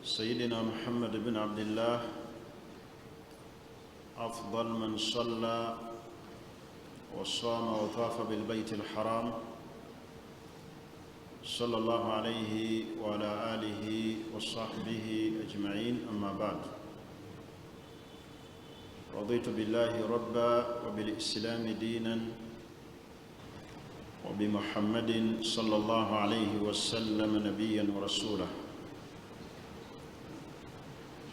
سيدنا محمد بن عبد الله أفضل من صلى وصام وطاف بالبيت الحرام صلى الله عليه وعلى آله وصحبه أجمعين. أما بعد، رضيت بالله ربا وبالإسلام دينا وبمحمد صلى الله عليه وسلم نبيا ورسولا.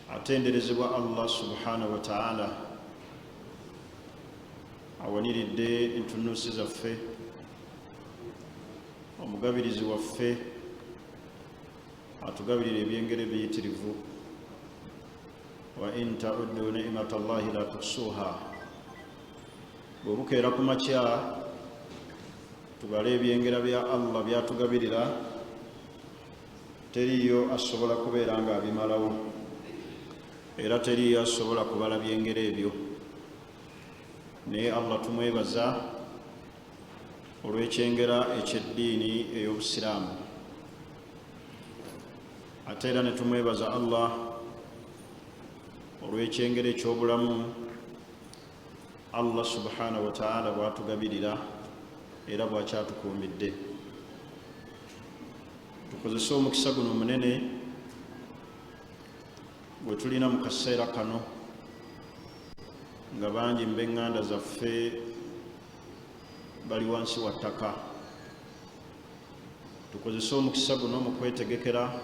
atenderezebwa Allah subhanahu wa ta'ala awaniridde entunuusi zaffe, omugabirizi waffe atugabirira ebyengere biyitirivu. wa in ta'uddu ni'mata Allahi la tuhsuha, bwebukeera ku makya tubale ebyengera bya Allah byatugabirira, teriyo asobola kubeera nga abimalawo, era teriyo asobola kubala byengera ebyo. Naye Allah tumwebaza olw'ekyengera eky'eddiini ey'obusiraamu, ate era ne tumwebaza Allah olw'ekyengera eky'obulamu Allah subhanahu wa ta'ala bw'atugabirira era bw'akyatukuumidde. Tukozese omukisa guno munene bwe tulina mu kaseera kano nga bangi mb'eŋŋanda zaffe bali wansi wa ttaka. Tukozese omukisa guno mu kwetegekera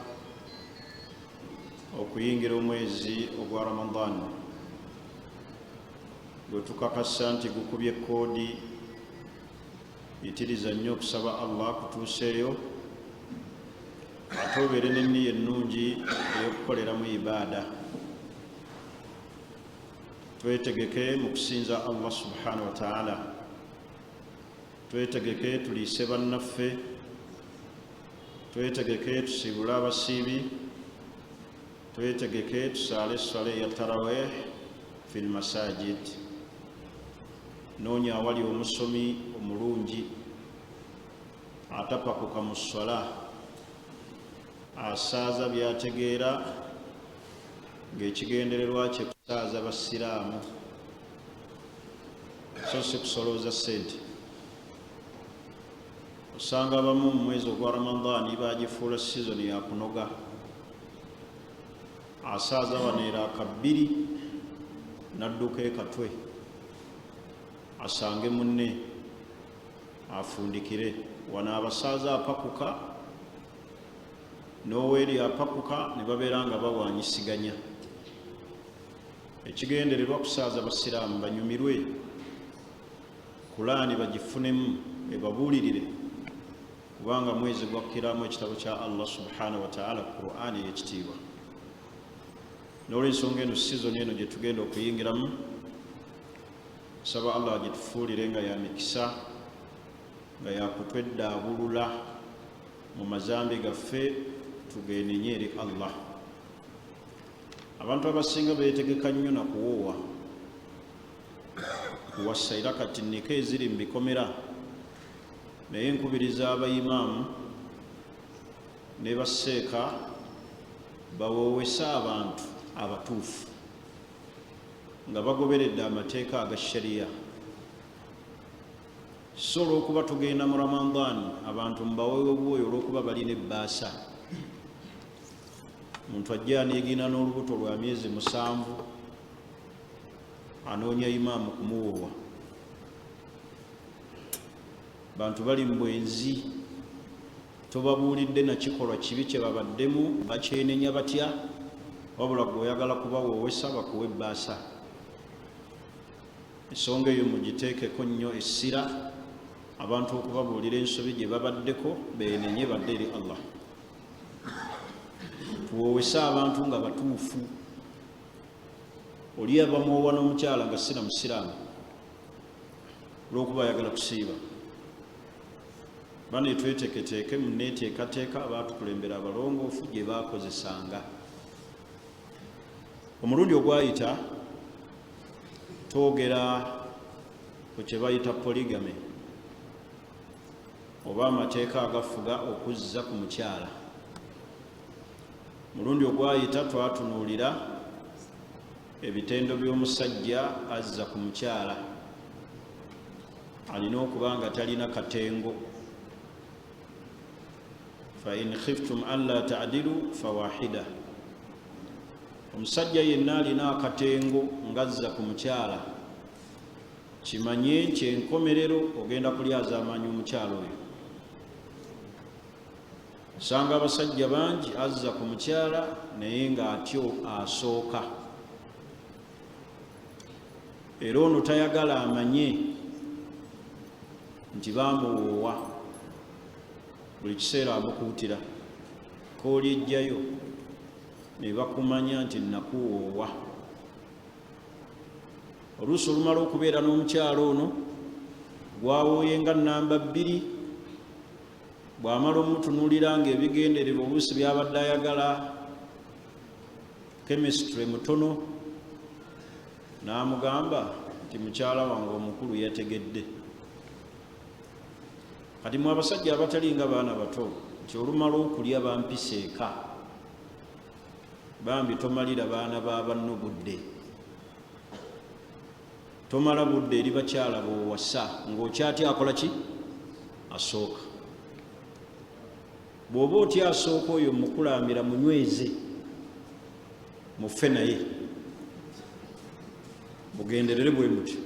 okuyingira omwezi ogwa Ramadan, gwe tukakasa nti gukubye koodi. Yitiriza nnyo okusaba Allah kutuuseeyo, ate obeere n'enniya ennungi ey'okukoleramu ibaada. Twetegeke mu kusinza Allah subhanahu wa ta'ala, twetegeke tuliise bannaffe, twetegeke tusiibule abasiibi, twetegeke tusaale essala ya tarawih fil masajid. Noonya awali omusomi omulungi atapakuka mu ssala, asaaza byategeera ng'ekigendererwa kye kusaaza basiraamu, so si kusolooza ssente. Osanga abamu mu mwezi ogwa Ramadani bagifuula sizoni ya kunoga, asaaza waneera akabbiri n'adduka ekatwe asange munne afundikire. Wano abasaaza apakuka n'oweeri apakuka ne babeera nga bawanyisiganya. Ekigendererwa kusaaza basiraamu banyumirwe, Kulaani bagifunemu ebabuulirire, kubanga mwezi gwakkiramu ekitabo kya Allah subhanahu wa ta'ala, Qur'ani ey'ekitiibwa. N'olw'ensonga eno sizoni eno gye tugenda okuyingiramu, saba Allah agitufuulire nga ya mikisa, nga yakutweddaabulula mu mazambi gaffe, tugenenye eri Allah. Abantu abasinga beetegeka nnyo na kuwoowa, kuwassa era kati nniko eziri mu bikomera, naye nkubiriza abayimaamu ne basseeka bawoowese abantu abatuufu nga bagoberedde amateeka aga shariya. So olw'okuba tugenda mu Ramadan, abantu mbaweewo obwoyo olw'okuba balina ebbaasa. Omuntu ajja aneegina n'olubuto lwa myezi 7, anoonya imaamu kumuwoowa. Bantu bali mu bwenzi, tobabuulidde na kikolwa kibi kye babaddemu, bakyenenya batya, wabula gw'oyagala kubawoowesa bakuwa ebbaasa. Ensonga eyo mugiteekeko nnyo essira, abantu okubabuulira ensobi gye babaddeko beenenye badde eri Allah. Tuwoowese abantu nga batuufu. Oli abamwowa n'omukyala nga sina musiraamu olw'okuba ayagala kusiiba. Bane tweteeketeeke mu neeteekateeka abaatukulembera abalongoofu gye baakozesanga. Omulundi ogwayita twogera ku kye bayita polygamy, oba amateeka agafuga okuzza ku mukyala. mulundi ogwayita twatunuulira ebitendo by'omusajja azza ku mukyala alina okuba nga talina katengo. fa in khiftum alla ta'dilu fawahida, omusajja yenna alina akatengo ngazza ku mukyala, kimanye kyenkomerero ogenda kulyaza amaanyi omukyala oyo. Osanga abasajja bangi azza ku mukyala naye ng'atyo asooka, era ono tayagala amanye nti baamuwoowa, buli kiseera amukuutira kooli ejjayo ne bakumanya nti nakuwoowa. Oluusi olumala okubeera n'omukyalo ono gwawooye nga namba 2, bw'amala omutunuulira ng'ebigendererwa oluusi byabadde ayagala chemistry mutono, n'amugamba nti mukyala wange omukulu yategedde. Kati mu abasajja abatali nga baana bato nti olumala okulya bampisa eka, bambi tomalira baana ba banno budde, tomala budde eri bakyala b'owasa ng'okyatya akola ki? Asooka. Bw'oba otya asooka oyo mukulambira munyweze mufe naye, mugenderere bwe mutyo.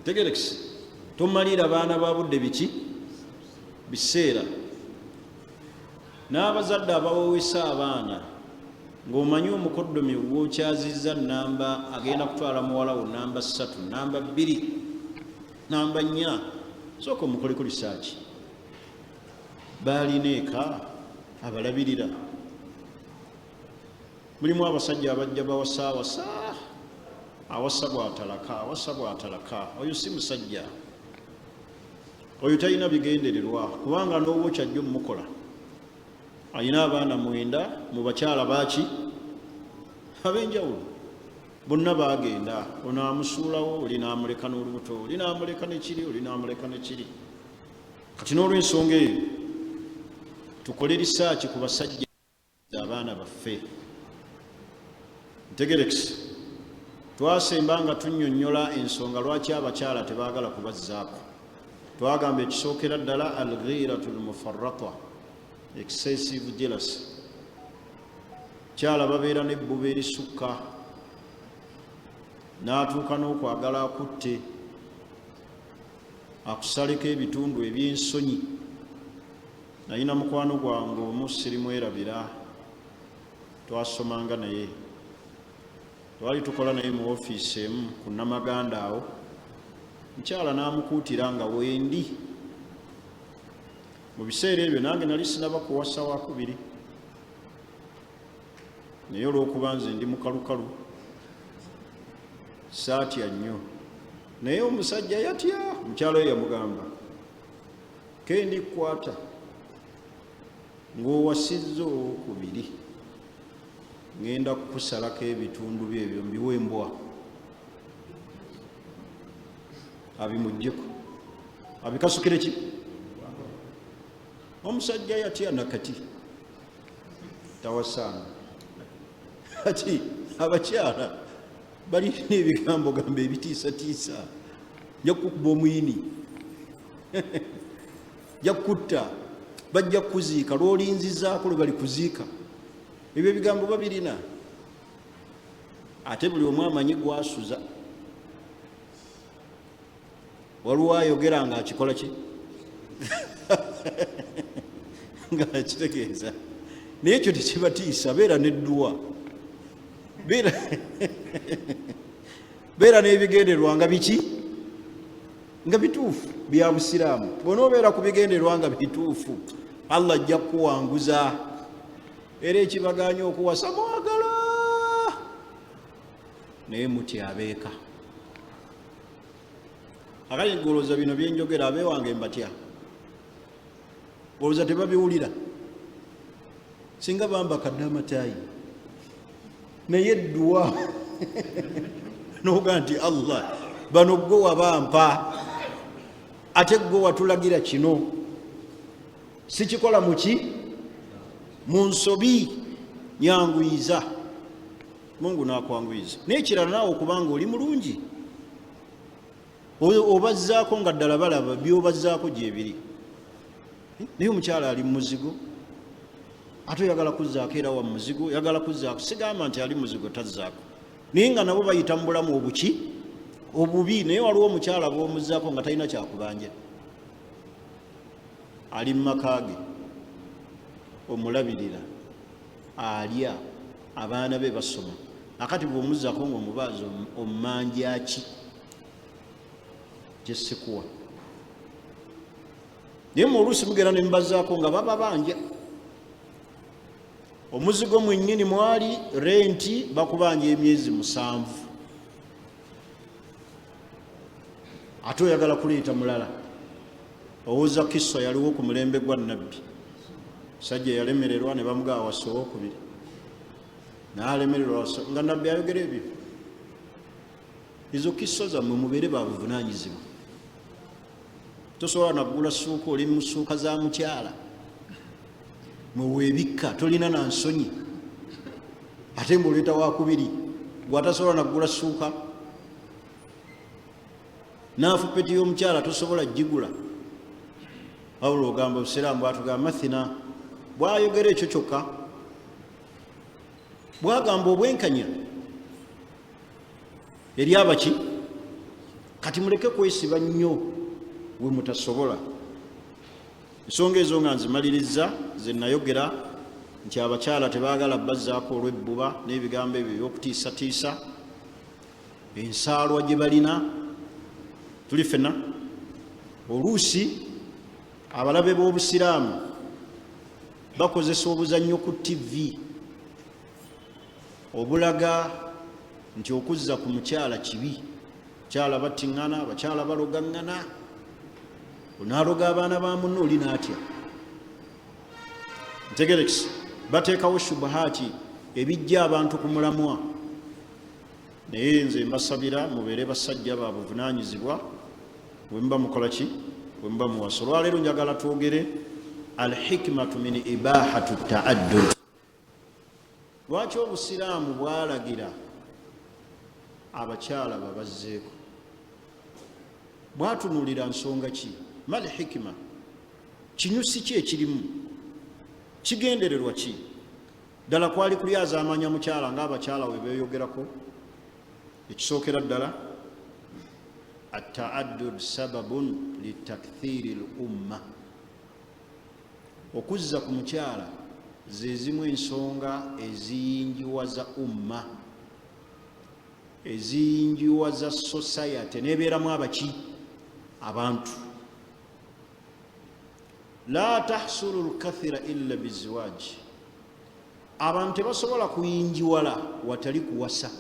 Tegerekisi, tomalira baana ba budde biki? Biseera. N'abazadde abawoowesa abaana ng'omanyi omukoddomi gw'okyazizza namba agenda kutwala muwala wo namba 3, namba 2, namba 4, sooka omukoleko lisaaki. Baalina eka abalabirira. Mulimu abasajja abajja bawasaawasa, awasa bw'atalaka, awasa bw'atalaka. Oyo si musajja, oyo talina bigendererwa, kubanga n'obwo kyajja omukola. Alina abaana 9 mu bakyala baaki ab'enjawulo, bonna baagenda. Ono amusuulawo, oli n'amuleka n'olubuto, oli n'amuleka nekiri, oli n'amuleka nekiri. Kati n'olw'ensonga eyo tukole risaaki ku basajja abaana baffe. Ntegerekisi, twasemba nga tunnyonnyola ensonga lwaki abakyala tebaagala kubazzaako. Twagamba ekisookera ddala al-ghiratul mufarrata, excessive jealousy. Kyala babeera n'ebbuba erisukka, n'atuuka n'okwagala akutte, akusaleko ebitundu eby'ensonyi. Nalina mukwano gwange omu sirimwerabira, twasomanga naye, twali tukola naye mu ofiisi emu ku Namaganda awo. Mukyala n'amukuutira nga wendi. Mu biseera ebyo nange nali sinaba kuwasa wakubiri, naye olw'okuba nze ndi mukalukalu saatya nnyo. Naye omusajja yatya. Mukyala oyo yamugamba, kendi kukwata ng'owasizza olwokubiri, ngenda kukusalako ebitundu byebyo mbiwe embwa abimuggyeko, abikasukire ki? Omusajja yatya nakati, tawasaana. Kati abakyala balina ebigambo gamba ebitiisatiisa, nja kukuba omuyini, nja kutta, bajja kuziika, lw'olinzizaako lwe bali kuziika. Ebyo ebigambo babirina, ate buli omu amanyi gwasuza. Waliwo ayogera ng'akikola ki? Ng'akitegeeza. Naye ekyo tekibatiisa, beera n'edduwa, beera n'ebigendererwa nga biki? Nga bituufu bya Busiraamu. Bw'onoobeera ku bigendererwa nga bituufu, Allah ajja kuwanguza. Era ekibaganya okuwasa mwagala, naye mutya abeeka. Akali golooza bino byenjogera abeewange mbatya, olowooza tebabiwulira? Singa bamba kadde amataayi naye edduwa n'oga nti Allah bano gwe wabampa, ate gwe watulagira kino, sikikola muki? mu nsobi nyanguyiza, Mungu n'akwanguyiza. N'ekirala naawe okubanga oli mulungi obazzaako nga ddala balaba by'obazzaako gyebiri. Naye omukyala ali mu muzigo ate oyagala kuzzaako era wa muzigo, oyagala kuzzaako. Sigamba nti ali muzigo tazzaako, naye nga nabo bayita mu bulamu obubi. Naye waliwo omukyala bw'omuzzaako nga talina kyakubanja, ali mu maka ge, omulabirira, alya, abaana be basoma. Akati bw'omuzzaako ng'omubaazi omumanja ki gyesikuwa. Naye mu oluusi mugenda ne mubazzaako nga baba banja. Omuzigo mwennyini mwali renti bakubanja emyezi 7, ate oyagala kuleeta mulala. Owooza Kiso yaliwo ku mulembe gwa Nabbi, sajja yalemererwa ne bamugaa wasa owokubiri, n'alemererwa wasa nga Nabbi ayogera ebyo. Ezo Kiso zammwe mubeere babuvunaanyizibwa. Tosobola naggula ssuuka, oli mu ssuuka za mukyala mweweebikka, tolina na nsonyi, ate ng'oleeta wakubiri gw'atasobola naggula ssuuka. Naafupeti y'omukyala tosobola gigula. Wabula ogamba Obusiraamu bwatugamba mathina, bwayogera ekyo kyokka, bwagamba obwenkanya eri abaki. Kati muleke kwesiba nnyo we mutasobola. Ensonga ezo nga nzimaliriza ze nayogera nti abakyala tebaagala bazzaako olw'ebbuba n'ebigambo ebyo eby'okutiisatiisa, ensaalwa gye balina. Tuli ffenna oluusi abalabe b'Obusiraamu bakozesa obuzannyo ku TV obulaga nti okuzza ku mukyala kibi. Abakyala battiŋŋana, abakyala balogaŋŋana, onaaloga abaana ba munno oli n'atya. Ntegerekisi bateekawo shubuhaati ebijja abantu ku mulamwa. Naye nze mbasabira mubeere basajja ba buvunaanyizibwa bwe muba mukola ki, bwe muba muwasa. Olwaleero njagala twogere alhikmatu min ibahatu taaddud. Lwaki Obusiraamu bwalagira abakyala babazzeeko? Bwatunuulira nsonga ki? Mal hikima, kinyusi ki ekirimu? Kigendererwa ki? Ddala kwali kulyaza amanya mukyala ng'abakyala we beeyogerako? Ekisookera ddala at-ta'addud sababun litakthiri al-umma. Okuzza ku mukyala ze zimu ensonga eziyingiwaza umma, eziyingiwaza society n'ebeeramu abaki, abantu. La tahsulu al-kathira illa biziwaji. Abantu tebasobola kuyingiwala watali kuwasa.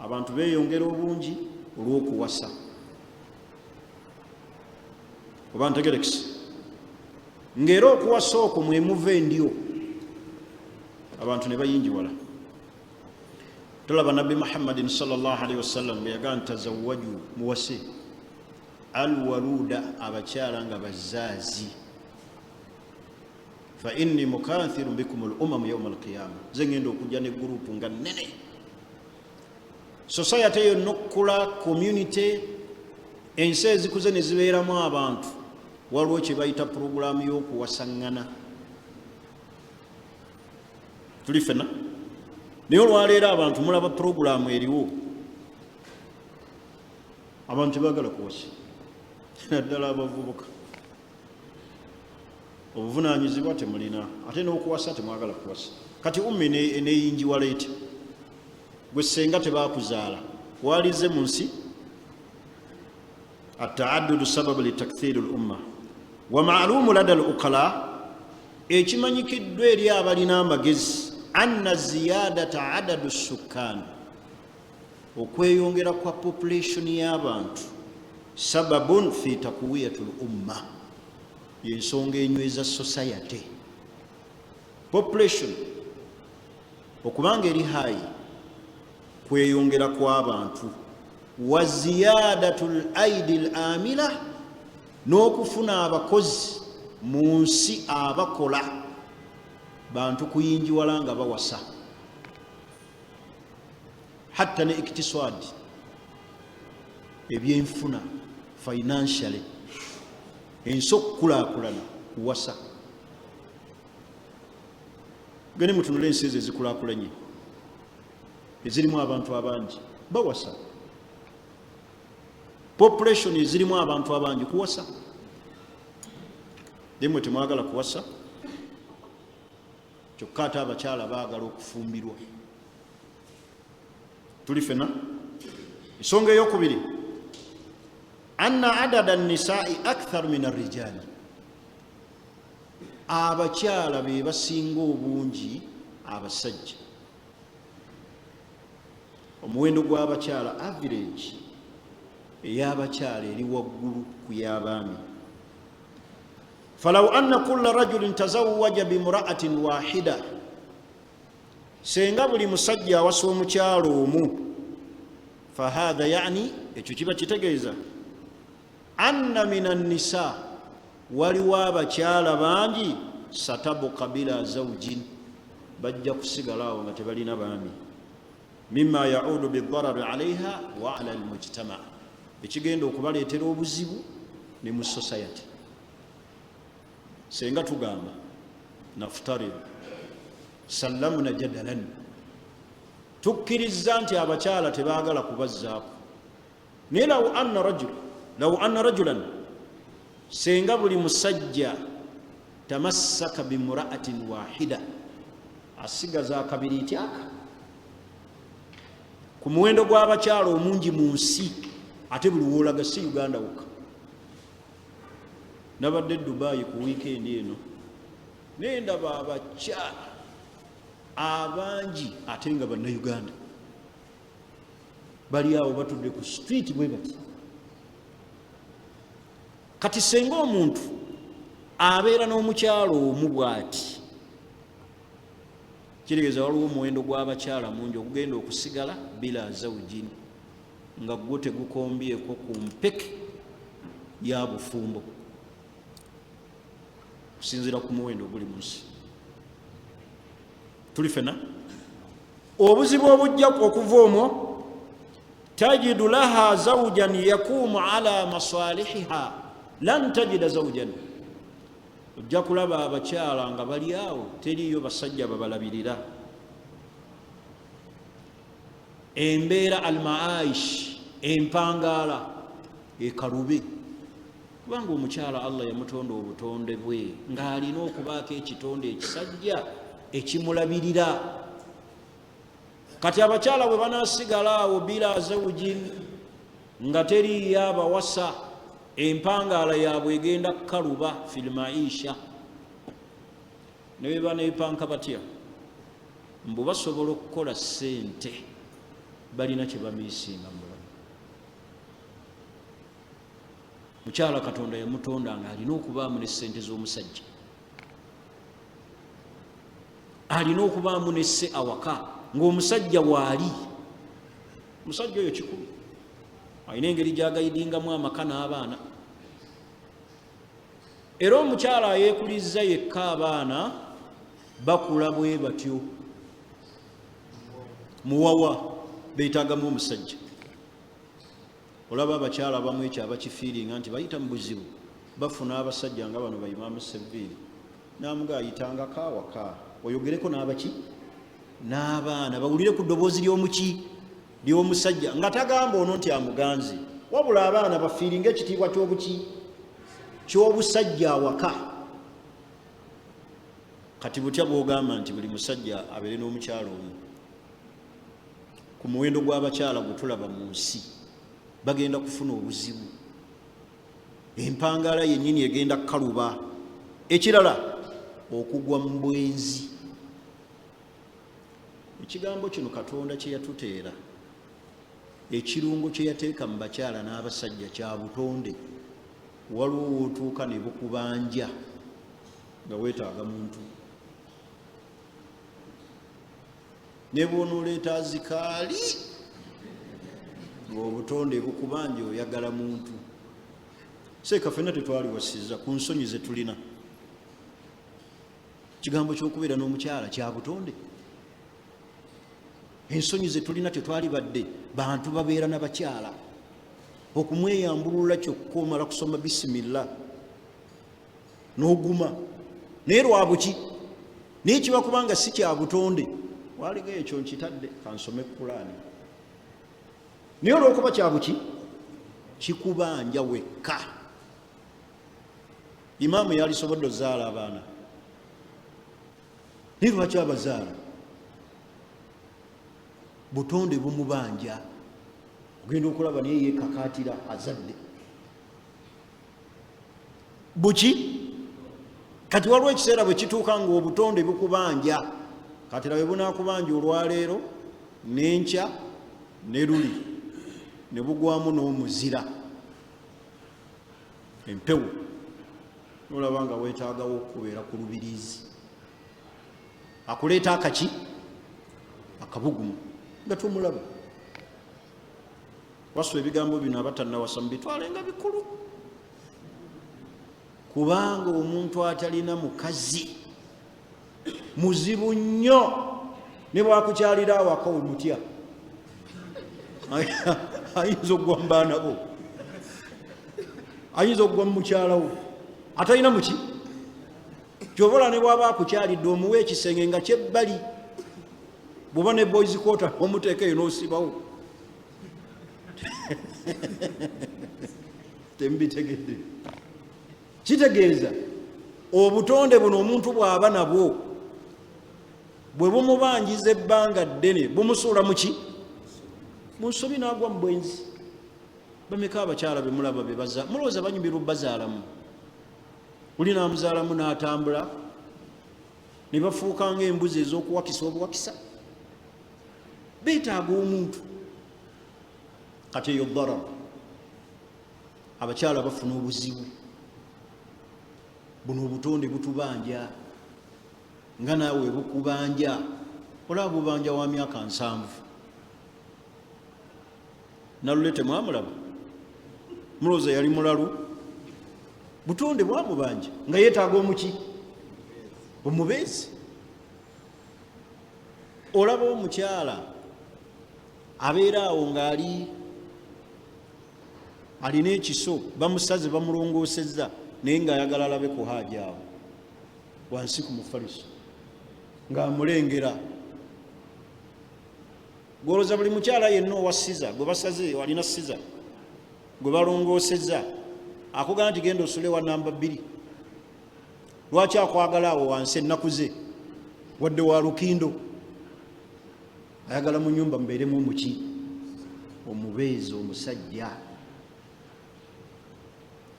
Abantu beeyongera obungi olw'okuwasa. Oba ntegerekisi ng'era okuwasa okwo mwe muva endyo, abantu ne bayingiwala. Tulaba Nabbi Muhammadin sallallahu alaihi wasallam bwe yagamba tazawwaju, muwase alwaluda, abakyala nga bazaazi. Fa inni mukathirun bikum al-umam yawm al-qiyamah, ze ngenda okujja ne gurupu nga nnene. Society yonna okula, community, ensi ezikuze ne zibeeramu abantu, waliwo kye bayita purogulaamu y'okuwasaŋŋana. Tuli ffenna naye olwaleero abantu mulaba purogulaamu eriwo, abantu tebaagala kuwasa. Naddala abavubuka obuvunaanyizibwa temulina, ate n'okuwasa temwagala kuwasa. Kati ummi neyingiwala eti gwe senga tebaakuzaala walize mu nsi. At-ta'addudu sababu litakthiri al-umma wa ma'lumu lada al-uqala, ekimanyikiddwa eri abalina amagezi, anna ziyadata adadu sukkan, okweyongera kwa population y'abantu, sababun fi takwiyati al-umma, yensonga enyweza society. Population okubanga eri high, kweyongera kw'abantu, wa ziyadatul aidi al-amila, n'okufuna abakozi mu nsi abakola bantu kuyinjiwala nga bawasa, hatta ne iktisad, ebyenfuna, financially, ensi okukulaakulana kuwasa. Gane mutunule ensi ezo ezikulaakulanye ezirimu abantu abangi bawasa, population ezirimu abantu abangi kuwasa. Demwe temwagala kuwasa, kyokka ate abakyala baagala okufumbirwa. Tuli fena. Ensonga eyokubiri, anna adada nisai akthar min arrijali, abakyala be basinga obungi abasajja. Omuwendo gw'abakyala average ey'abakyala eri waggulu ku y'abaami. Falaw anna kulla rajulin tazawwaja bimra'atin wahida, senga buli musajja awasa omukyalo omu, fahadha yani, ekyo kiba kitegeeza anna minan nisa, waliwo abakyala bangi satabuka bila zawjin, bajja kusigalawo nga tebalina baami, mimma yaudu bidarari alaiha wa ala almujtama, ekigenda okubaleetera obuzibu ne mu society. Senga tugamba naftari sallamna jadalan, tukkiriza nti abakyala tebaagala kubazzaako, naye law anna rajulan, senga buli musajja tamassaka bimra'atin wahida, asigaza akabiri tyaka ku muwendo gw'abakyala omungi mu nsi, ate buli woolaga si Uganda wokka. Nabadde Dubai ku weekend eno, nendaba abakyala abangi ate nga bannayuganda bali awo batudde ku street bwe bati. Kati senga omuntu abeera n'omukyalo omu bw'ati, kitegeeza waliwo omuwendo gw'abakyala mungi ogugenda okusigala bila zawjin, nga gwo tegukombyeko ku mpeke ya bufumbo, kusinziira ku muwendo oguli mu nsi. Tuli fena. Obuzibu obujja okuva omwo, tajidu laha zawjan yakumu ala masalihiha, lan tajida zawjan, ojja kulaba abakyala nga bali awo teriyo basajja babalabirira. Embeera almaish, empangaala ekalube, kubanga omukyala Allah yamutonda obutonde bwe ng'alina okubaako ekitonde ekisajja ekimulabirira. Kati abakyala bwe banaasigala awo bila zawjin, nga teriyo abawasa, empangaala yaabwe egenda kukaluba fil maisha. Ne bwe baneepanka batya, mbu basobola okukola ssente, balina kye bamiisinga mu bulamu. Mukyala Katonda yamutonda nga alina okubaamu ne ssente z'omusajja, alina okubaamu nesse awaka ng'omusajja waali. Omusajja oyo kikulu, alina engeri gy'agayidingamu amaka n'abaana. Era omukyala ayeekulizza yekka abaana bakula bwe batyo, muwawa beetaagamu omusajja. Olaba abakyala abamu ekyo abakifiiringa nti bayita mu buzibu, bafuna abasajja nga bano bayimaamu Sevviiri, namuga ayitangako awaka, oyogereko n'abaki n'abaana, bawulire ku ddoboozi ly'omuki ly'omusajja, nga tagamba ono nti amuganze, wabula abaana bafiiringa ekitiibwa ky'obuki ky'obusajja awaka. Kati butya bw'ogamba nti buli musajja abeere n'omukyala omu? Ku muwendo gw'abakyala gwe tulaba mu nsi, bagenda kufuna obuzibu, empangaala yennyini egenda kukaluba. Ekirala, okugwa mu bwenzi. Ekigambo kino Katonda kye yatuteera, ekirungo kye yateeka mu bakyala n'abasajja kya butonde. Waliwo wootuuka ne bukubanja nga weetaaga muntu, ne bw'onooleeta azikaali ng'obutonde bukubanja oyagala muntu. Sheikh ffenna tetwaliwasizza ku nsonyi ze tulina. ekigambo ky'okubeera n'omukyala kya butonde. Ensonyi ze tulina tetwali badde bantu babeera n'abakyala, okumweyambulula kyokka omala kusoma bisimillah n'oguma naye lwabuki naye kiba kubanga si kya butonde. Waliga ekyo nkitadde kansome Kulaani, naye olwokuba kyabuki kikubanja wekka. Imaamu yalisobodde ozaala abaana, naye lwaki abazaala? Butonde bumubanja, ogenda okulaba naye yekakatira azadde buki. Kati waliwo ekiseera bwe kituuka nga obutonde bukubanja, kati labe bunakubanja olwaleero n'enkya ne luli ne bugwamu n'omuzira empewo, nolaba nga weetaagawo okubeera ku lubiriizi, akuleeta akaki akabugumu nga tumulaba. Waswa ebigambo bino abatannawasa mubitwale nga bikulu, kubanga omuntu atalina mukazi muzibu nnyo, ne bwakukyalira awaka omutya ayinza okugwa mu baana bo, ayinza okugwa mu mukyalawo atalina muki. Kyobola ne bwaba akukyalidde omuwa ekisenge nga kyebbali, bw'oba ne boys quarter omuteeka eyo n'osibawo. Tembitegedde, kitegeeza obutonde buno omuntu bw'aba nabwo bwe bumubanjiza ebbanga ddene bumusuula muki mu nsobi n'agwa mu bwenzi. Bameka abakyala be mulaba be mulowooza banyumirwa bazaalamu, uli n'amuzaalamu n'atambula ne bafuuka ng'embuzi ez'okuwakisa obuwakisa. Beetaaga omuntu. Kati eyo darabu, abakyala bafuna obuzibu. Buno obutonde butubanja nga naawe bukubanja. Olaba bubanja wa myaka 7 nalulete mwamulaba, mulowooza yali mulalu. Butonde bwamubanja nga yeetaaga omuki omubeezi. Olaba omukyala abeera awo ng'ali alina ekiso, bamusaze bamulongoosezza, naye ng'ayagala alabe ku haaja awo wansi ku mufaliso ng'amulengera. Gwolooza buli mukyala yenna owa siza gwe basaze walina siza gwe balongoosezza akugamba nti genda osule wa namba 2. Lwaki akwagala awo wansi ennaku ze wadde wa lukindo? Ayagala mu nnyumba mubeeremu omuki omubeezi omusajja.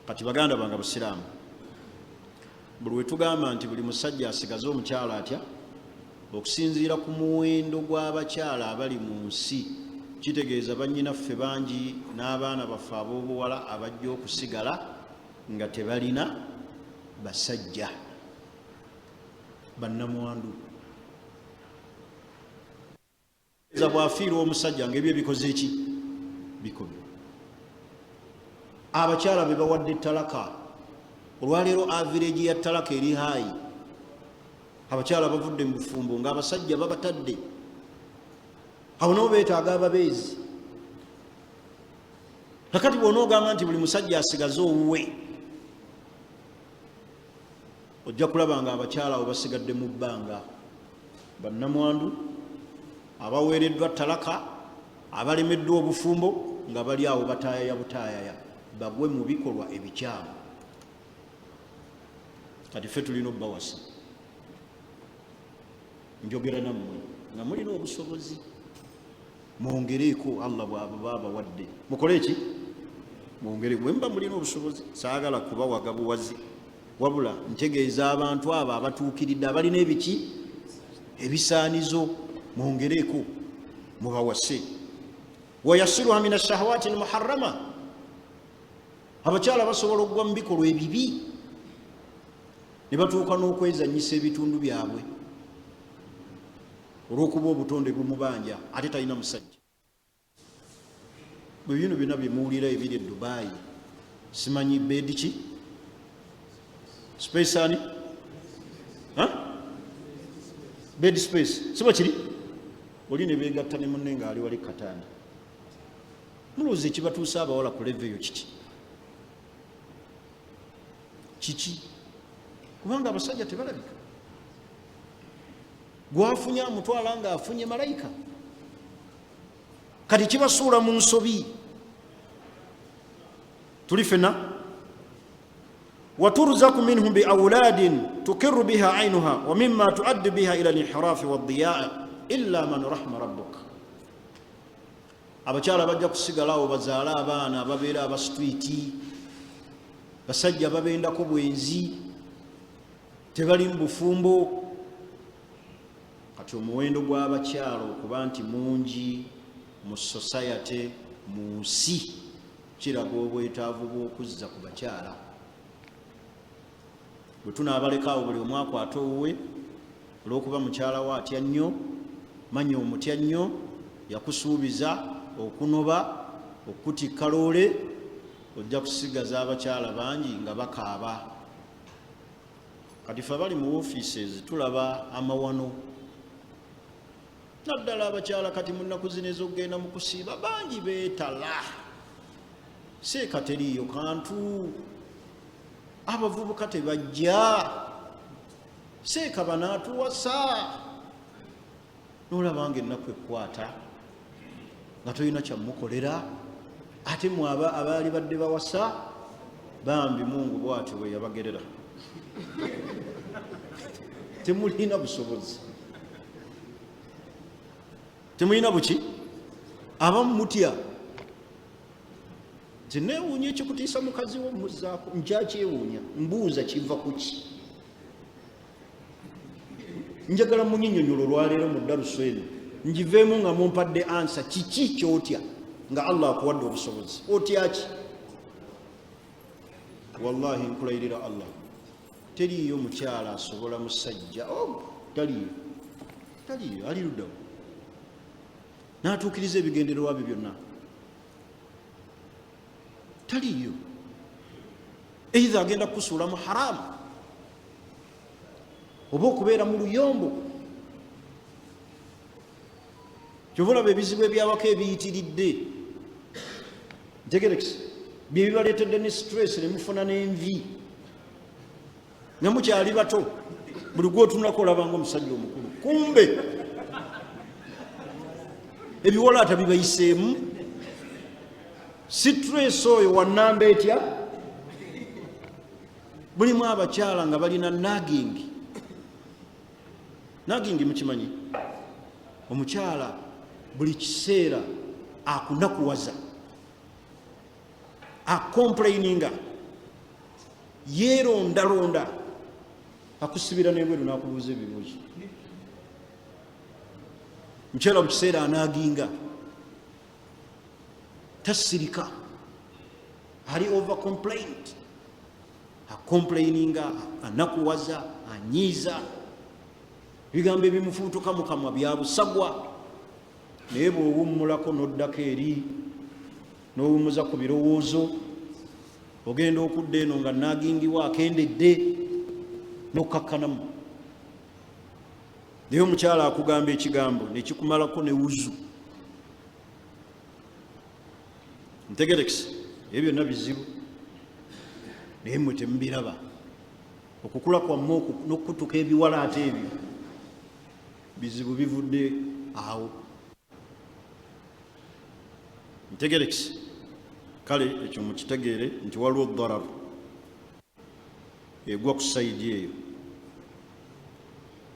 Kati baganda bange Abasiraamu, buli we tugamba nti buli musajja asigaze omukyala atya, okusinziira ku muwendo gw'abakyala abali mu nsi, kitegeeza bannyinaffe bangi n'abaana baffe ab'obuwala abajja okusigala nga tebalina basajja bannamwandu. Bwafiirwa omusajja ng'ebyo bikoze ki? Bikomye. Abakyala be bawadde talaka, olwaleero average ya talaka eri haayi. Abakyala bavudde mu bufumbo ng'abasajja babatadde. Awo nabo beetaaga ababeezi. Kakati bw'onoogamba nti buli musajja asigaze owuwe, ojja kulaba nga abakyala abo basigadde mu bbanga. Bannamwandu abaweereddwa talaka, abalemeddwa obufumbo nga bali awo bataayaya butaayaya, bagwe mu bikolwa ebikyamu. Kati ffe tulina obbawasa, njogera nammwe nga mulina obusobozi, mwongereeko. Allah bw'aba bawadde mukole eki? Mwongere. Bwe muba mulina obusobozi, saagala kubawaga buwazi, wabula ntegeeza abantu abo abatuukiridde abalina ebiki ebisaanizo, mwongereeko mubawase. Wayasiruha min ashahawati almuharrama, abakyala basobola okugwa mu bikolwa ebibi ne batuuka n'okwezanyisa ebitundu byabwe olw'okuba obutonde bumubanja ate talina musajja. Bwe bino byonna bye muwulira ebiri e Dubai, simanyi bedi ki space ani bed space siba kiri oli ne beegatta ne munne ng'ali wali katanda mulowooza ekibatuusa abawala ku leveyo kiki kubanga abasajja tebalabika gwafunye amutwala ng'afunye malayika kati kibasuula mu nsobi tuli fena وترزق منهم بأولاد تقر بها عينها ومما تؤدي بها إلى الانحراف والضياع إلا من رحم ربك abakyala bajja kusigalawo bazaala abaana babeera abasitwiti basajja babendako bwenzi tebali mu bufumbo kati omuwendo gw'abakyala okuba nti mungi mu society mu nsi kiraga obwetaavu bw'okuzza ku bakyala bwe tunaabalekaawo buli omu akwata owuwe olw'okuba mukyala we atya nnyo manya omutya nnyo yakusuubiza okunoba okutikka loole ojja kusigaza abakyala bangi nga bakaaba kati fe abali mu offices tulaba amawano naddala abakyala kati mu nnaku zino ez'okugenda mu kusiiba bangi beetala seeka teriiyo kantu abavubuka tebajja seeka banaatuwasa n'olabanga ennaku ekwata nga tolina kyamukolera ate mu abaali badde bawasa bambi mungu bw'atyo bwe yabagerera temulina busobozi temulina buki abamu mutya tinewuunya ekikutiisa mukazi wo muzzaako nkyakyewuunya mbuuza kiva kuki njagala munyinyonyola olwaleero mu ddaluso eno njiveemu nga mumpadde ansa kiki kyotya nga allah akuwadde obusobozi otyaki wallahi nkulayirira allah teriiyo mukyala asobola musajja taliyo ali luddawo n'atuukiriza ebigendererwa bye byonna taliyo eitha agenda kukusuula mu haramu oba okubeera mu luyombo kyovulaba ebizibu ebyawako ebiyitiridde ntegerekisi bye bibaleetedde ne stress ne mufuna n'envi nga mukyali bato buli gwotunulako olabanga omusajja omukulu kumbe ebiwalaata bibayiseemu stress oyo wannamba etya bulimu abakyala nga balina nagging mukimanyi omukyala buli kiseera akunakuwaza akomplaininga yeerondalonda akusibira n'ebweru n'akubuuza ebibuuzo mukyala buli kiseera anaginga tasirika ali over complaint akomplaininga anakuwaza anyiiza bigambo ebimufuutuka mu kamwa bya busagwa naye bw'owummulako n'oddako eri n'owummuza ku birowoozo ogenda okudda eno nga naagingiwa akendedde n'okkakkanamu naye omukyala akugamba ekigambo nekikumalako ne wuzu ntegerekisi ebyo byonna bizibu naye mmwe temubiraba okukula kwammwe n'okutuka ebiwalaata ebyo bizibu bivudde awo ntegerekisi kale ekyo mukitegeere nti waliwo dararu egwa ku sayidi eyo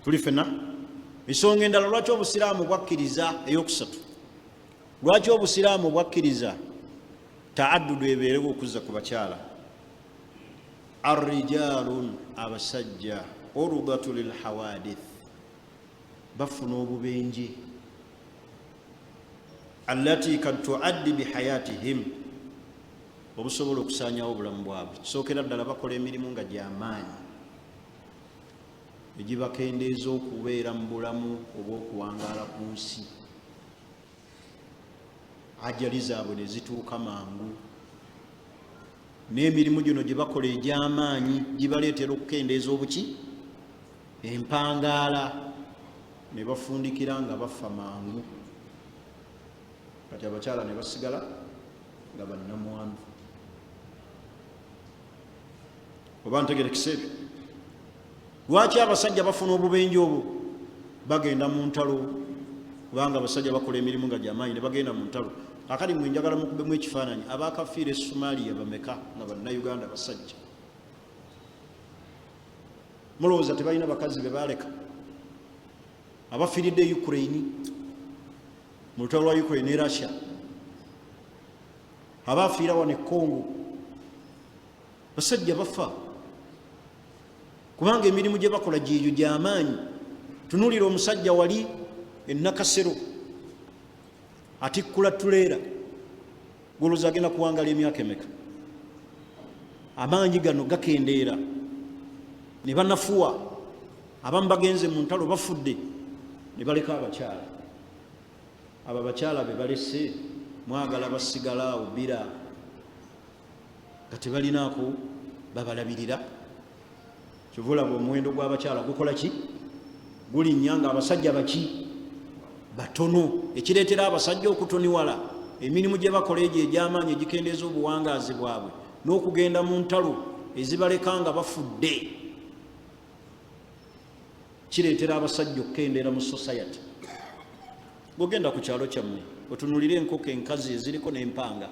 tuli fena ensonga endala lwaki obusiraamu bwakkiriza eyokusatu lwaki obusiraamu bwakkiriza taaddudu ebeerewo okuzza ku bakyala arrijalun abasajja urudatu lilhawadith bafuna obubenje allati kad tuaddi bihayatihim obusobola okusaanyawo obulamu bwabwe kisookera ddala bakola emirimu nga gy'amaanyi egibakendeeza okubeera mu bulamu oba okuwangaala ku nsi ajali zaabwe ne zituuka mangu n'emirimu gino gye bakola egy'amaanyi gibaleetera okukendeeza obuki empangaala ne bafundikira nga bafa mangu kati abakyala ne basigala nga bannamwandu. Oba ntegerekisa ebyo? Lwaki abasajja bafuna obubenje obwo? Bagenda mu ntalo, kubanga abasajja bakola emirimu nga gy'amaanyi ne bagenda mu ntalo. Akali mwe njagala mukubemu ekifaananyi, abakafiira e Somalia bameka nga bannayuganda basajja? Mulowooza tebalina bakazi be baleka? Abafiiridde e Ukraine, mu lutalo lwa Ukraine ne Russia, abafiira wano e Congo, basajja bafa kubanga emirimu gye bakola gyegyo gy'amaanyi. Tunuulira omusajja wali e Nakasero atikkula tuleera, golooza agenda kuwangala emyaka emeka? Amaanyi gano gakendeera ne banafuwa, abamu bagenze mu ntalo bafudde, ne baleka abakyala. Abo abakyala be balese mwagala basigala awo bira nga tebalinaako babalabirira. Kyova olaba omuwendo gw'abakyala gukola ki? Gulinnya nga abasajja baki? Batono. Ekireetera abasajja okutoniwala emirimu gye bakola egyo egy'amaanyi egikendeeza obuwangaazi bwabwe n'okugenda mu ntalo ezibaleka nga bafudde, kireetera abasajja okukendeera mu society. Bw'ogenda ku kyalo kyammwe otunuulire enkoko enkazi eziriko n'empanga,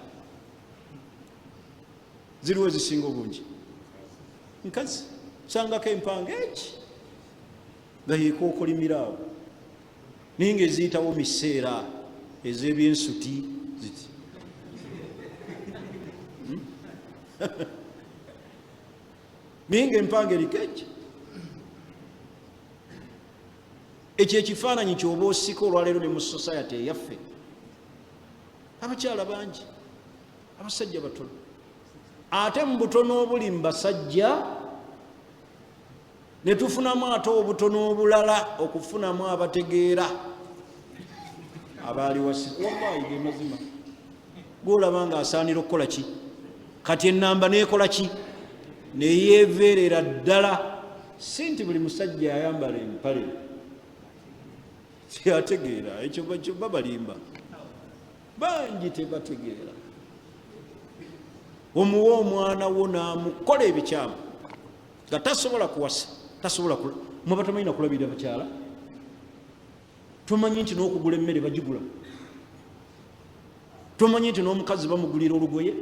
ziriwo ezisinga obungi? Nkazi sangako empanga eki nga yeekookolimira awo, naye ng'eziyitawo mu biseera ez'ebyensuti ziti naye ng'empanga eriko eki. Ekyo ekifaananyi kyoba osika olwaleero ne mu society eyaffe. Abakyala bangi, abasajja batono. Ate mu butono obuli mu basajja ne tufunamu ate obutono obulala okufunamu abategeera abaali wasi. Wallahi ge mazima gwolaba nga asaanira okukola ki? Kati ennamba neekola ki? Neyeeveerera ddala. Si nti buli musajja ayambala empale, kyategeera ekyo babalimba bangi tebategeera. Omuwa omwana wo n'amukola ebikyamu nga tasobola kuwasa, tasobola muba tamanyi kulabirira bakyala. Tomanyi nti n'okugula emmere bagigula? Tomanyi nti n'omukazi bamugulira olugoye?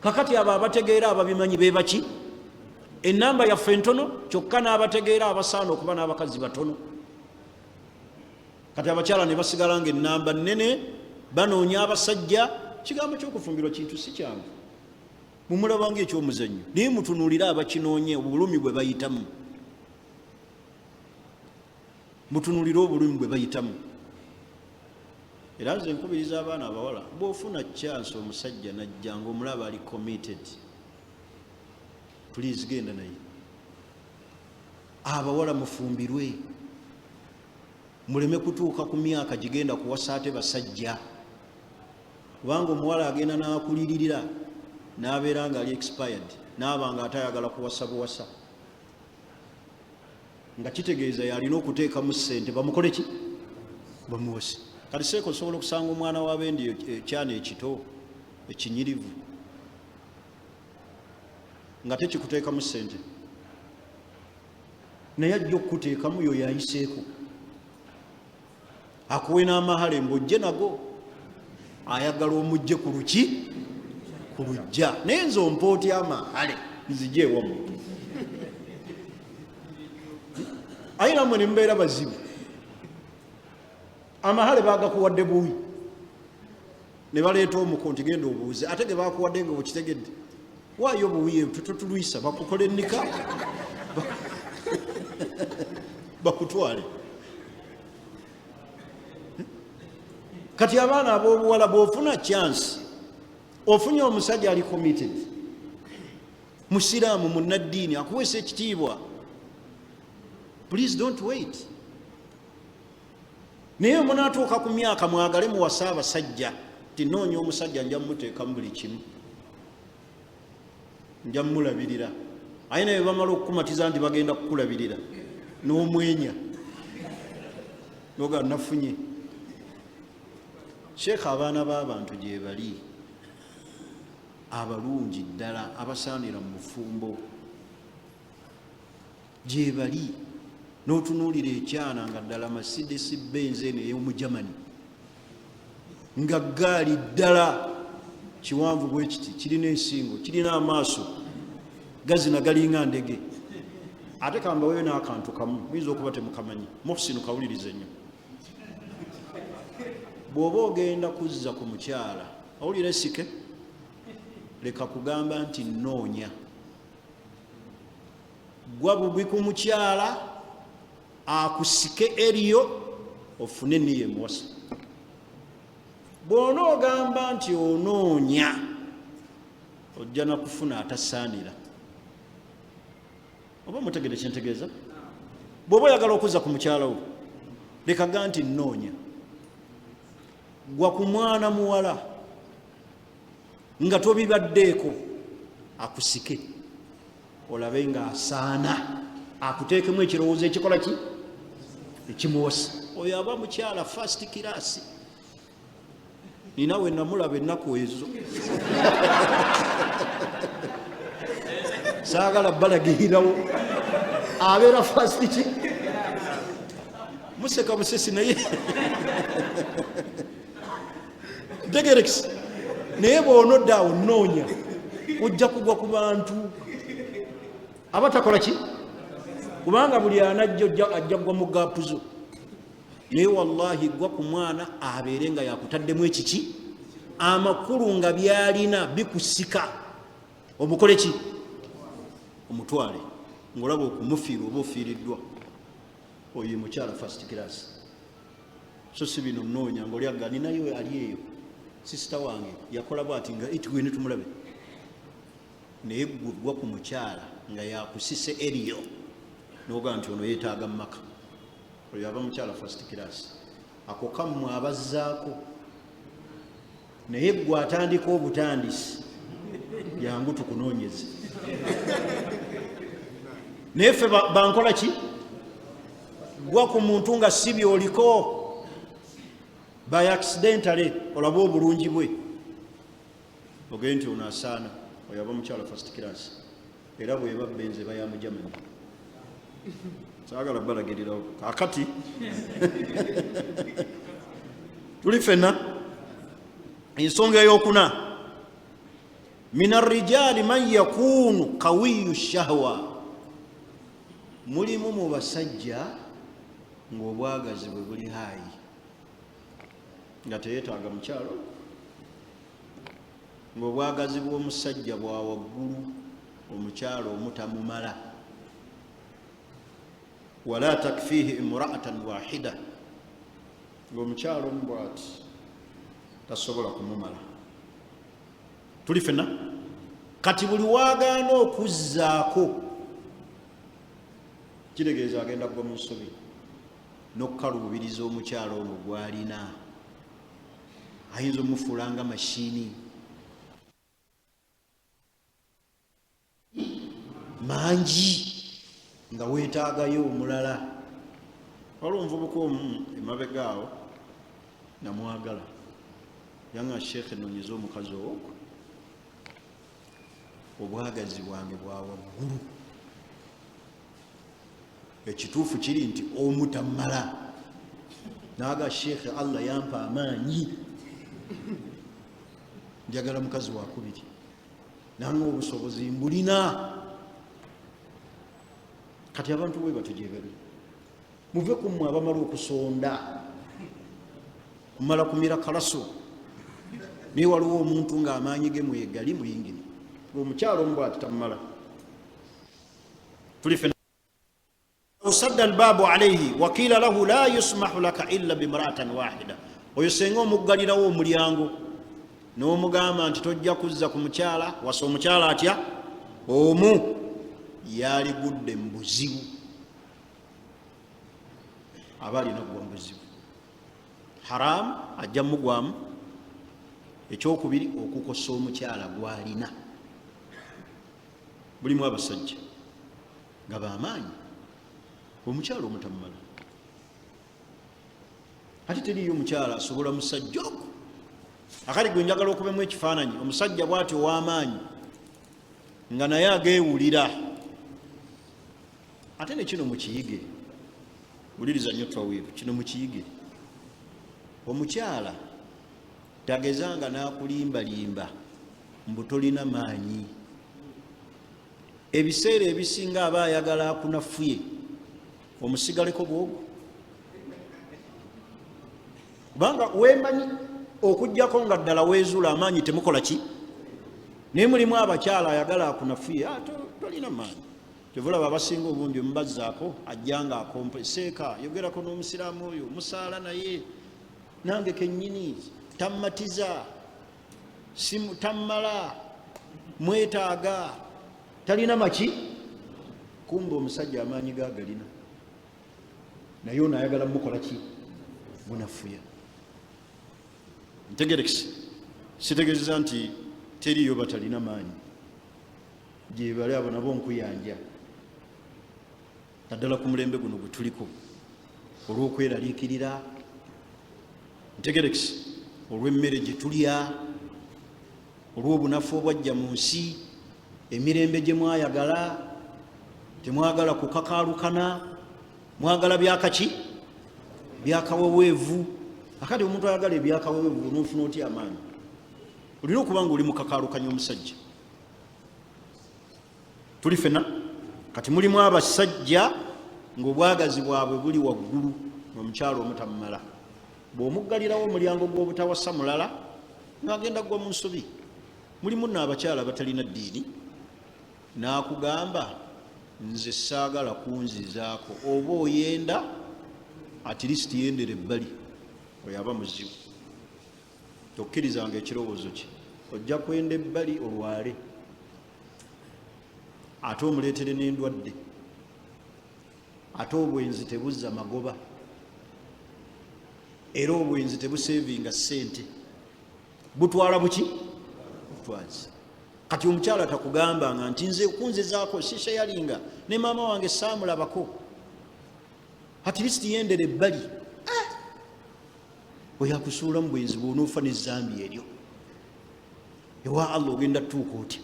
Kakati abo abategeera ababimanyi be baki? Ennamba yaffe ntono, kyokka n'abategeera abasaana okuba n'abakazi batono. Kati abakyala ne basigala nga ennamba nnene banoonya abasajja. Kigambo ky'okufumbirwa kintu si kyangu, mumulaba ng'ekyomuzannyo, naye mutunuulire abakinoonye obulumi bwe bayitamu. Mutunuulire obulumi bwe bayitamu. Era nze nkubiriza abaana abawala, bw'ofuna chance omusajja najja ng'omulaba ali committed, please genda naye. Abawala mufumbirwe, muleme kutuuka ku myaka gigenda kuwasa ate basajja. Kubanga omuwala agenda n'akuliririra n'abeera nga ali expired, n'aba nga atayagala kuwasa buwasa, nga kitegeeza yalina okuteekamu ssente bamukole ki? Bamuwase. Kati Sheikh osobola okusanga omwana w'abendi ekyana ekito ekinyirivu nga tekikuteekamu ssente, naye ajja okukuteekamu yo yayiseeko, akuwe n'amahale mbojje nago, ayagala omujje ku luki? Ku lujja. Naye nze ompooti amahale nzije ewamu. Aye nammwe ne mubeera bazibu. Amahale baagakuwadde buwi, ne baleeta omuko nti genda obuuze, ate ge baakuwadde nga okitegedde. Waayo obuwi ebyo tutulwisa bakukola ennika bakutwale. Kati abaana ab'obuwala bw'ofuna chance, ofunye omusajja ali committed, musiraamu munnaddiini akuweesa ekitiibwa, please don't wait. Naye munaatuuka ku myaka mwagale muwasa abasajja ti noonya omusajja nja mmuteekamu buli kimu, nja mmulabirira. Aye naye bamala okukumatiza nti bagenda kukulabirira n'omwenya noga nafunye. Sheikh abaana b'abantu gye bali abalungi ddala abasaanira mu bufumbo gye bali, n'otunuulira ekyana nga ddala Mercedes Benz eno ey'omu Germany nga gaali ddala kiwanvu bwe kiti, kirina ensingo, kirina amaaso, gazina galinga ndege. Ate kambaweyo n'akantu kamu muyinza okuba temukamanyi, Muhsinu kawulirize nnyo. Bw'oba ogenda kuzza ku mukyala, awulira esike, leka kugamba nti noonya. Gwa bubi ku mukyala akusike eriyo ofune niye muwasa. Bw'onoogamba nti onoonya, ojja na kufuna atasaanira. Oba mutegere kyentegeeza? Bw'oba oyagala okuzza ku mukyala wo, leka gamba nti noonya. Gwa ku mwana muwala nga tobibaddeeko, akusike olabe nga asaana, akuteekemu ekirowoozo ekikola ki ekimuwasa. Oyo aba mukyala first class. Nina we namulaba ennaku ezo saagala balagirirawo, abeera first ki museka busesi naye Degerex. Naye bw'onodda awo noonya, ojja kugwa ku bantu abatakola ki, kubanga buli anajja ajja gwa mu gaapuzo. Naye wallahi gwa ku mwana abeere nga yakutaddemu ekiki, amakulu nga byalina bikusika, omukole ki, omutwale ng'olaba okumufiirwa oba ofiiriddwa. Oyo mukyala first class. So si bino noonya ng'oli agga ninayo ali eyo sisita wange yakola bwati nga itugende tumulabe. Naye gwa ku mukyala nga yakusise eriyo n'oga nti ono yeetaaga mu maka, oyo aba mukyala first class. Ako kammwe abazzaako, naye gwe atandika obutandisi yangu tukunoonyeze. Naye ffe bankola ki, gwa ku muntu nga si byoliko by accidentally olaba obulungi bwe, ogende nti ono asaana, oyo aba mukyala first class. Era bweba benze bayamu Germany. Saagala balagirirawo kakati tuli fenna. Ensonga ey'okuna, min arrijaali man yakunu qawiyu shahwa, mulimu mu basajja ng'obwagazi bwe buli haayi nga teyeetaaga mukyalo, ng'obwagazi bw'omusajja bwa waggulu, omukyalo omutamumala. Wala takfihi imra'atan wahida, ng'omukyalo omu bw'ati tasobola kumumala. Tuli fenna? Kati buli wagaana okuzzaako kitegeeza agenda kugwa mu nsobi n'okukaluubiriza omukyalo ono gw'alina. Ayinza omufuula nga mashini mangi nga weetaagayo omulala. Waliwo omuvubuka omu emabega awo namwagala, yanga Sheikh nonyeza omukazi ogwo, obwagazi bwange bwa waggulu. Ekituufu kiri nti omutamala. Naaga Sheikh Allah yampa amaanyi, njagala mukazi wakubiri, nange obusobozi mbulina. Kati abantu bwe batujebere, muve ku mmwe abamala okusonda, kumala kumira kalaso. Naye waliwo omuntu ng'amaanyi ge mwegali muyingire, omukyalo omu bw'ati tamumala. Tuli fenna. Usadda albaabu alayhi wa qiila lahu la yusmahu laka illa bimra'atin wahida. Oyo senga omuggalirawo omulyango n'omugamba nti tojja kuzza ku mukyala, wasa omukyala atya omu, yaligudde mu buzibu, aba alina gwa mu buzibu. Haramu ajja mugwamu. Ekyokubiri okukosa omukyala gw'alina. Bulimu abasajja nga b'amaanyi, omukyala omutamumala ate teriyo omukyala asobola musajja ogwo akali gwe njagala okubemu ekifaananyi omusajja bw'ati ow'amaanyi nga naye ageewulira ate ne kino mukiyige wuliriza nnyo twawiivu kino mukiyige omukyala tagezanga n'akulimbalimba mbu tolina maanyi ebiseera ebisinga aba ayagala akunafuye omusigaleko bwogwo kubanga wemanyi okujjako nga ddala weezuula amaanyi temukola ki naye mulimu abakyala ayagala akunafuye tolina maanyi kyovulaba abasinga obungi omubazzaako ajjanga akompeseeka yogerako n'omusiraamu oyo musaala naye nange kennyini tammatiza tammala mwetaaga talina maki kumba omusajja amaanyi gagalina naye ono ayagala mukola ki munafuya ntegerekisi sitegeeza nti teriyo batalina maanyi gyebali abo nabo nkuyanja naddala ku mulembe guno gwe tuliko olw'okweraliikirira ntegerekisi olw'emmere gye tulya olw'obunafu obwajja mu nsi emirembe gye mwayagala temwagala kukakaalukana mwagala byakaki byakaweweevu akati omuntu ayagala ebyakaweweevu n'ofuna otya amaanyi olina okuba nga oli mukakaalukanya omusajja tuli fena kati mulimu abasajja ng'obwagazi bwabwe buli waggulu omukyalo omutamumala bw'omuggalirawo omulyango gw'obutawasa mulala ng'agenda gwa mu nsobi mulimu nno abakyala batalina ddiini n'akugamba nze saagala kunzizaako oba oyenda atirisiti yendera ebbali oyo aba muzibu tokkirizanga ekirowoozo kye ojja kwenda ebbali olwale ate omuleetere n'endwadde ate obwenzi tebuzza magoba era obwenzi tebuseevinga ssente butwala buki butwazi kati omukyala takugambanga nti nze kunzizaako sishayalinga ne maama wange saamulabako atirisiti yendera ebbali oyo akusuula mu bwenzi bwonoofa n'ezambi eryo ewa allah ogenda tuuka otya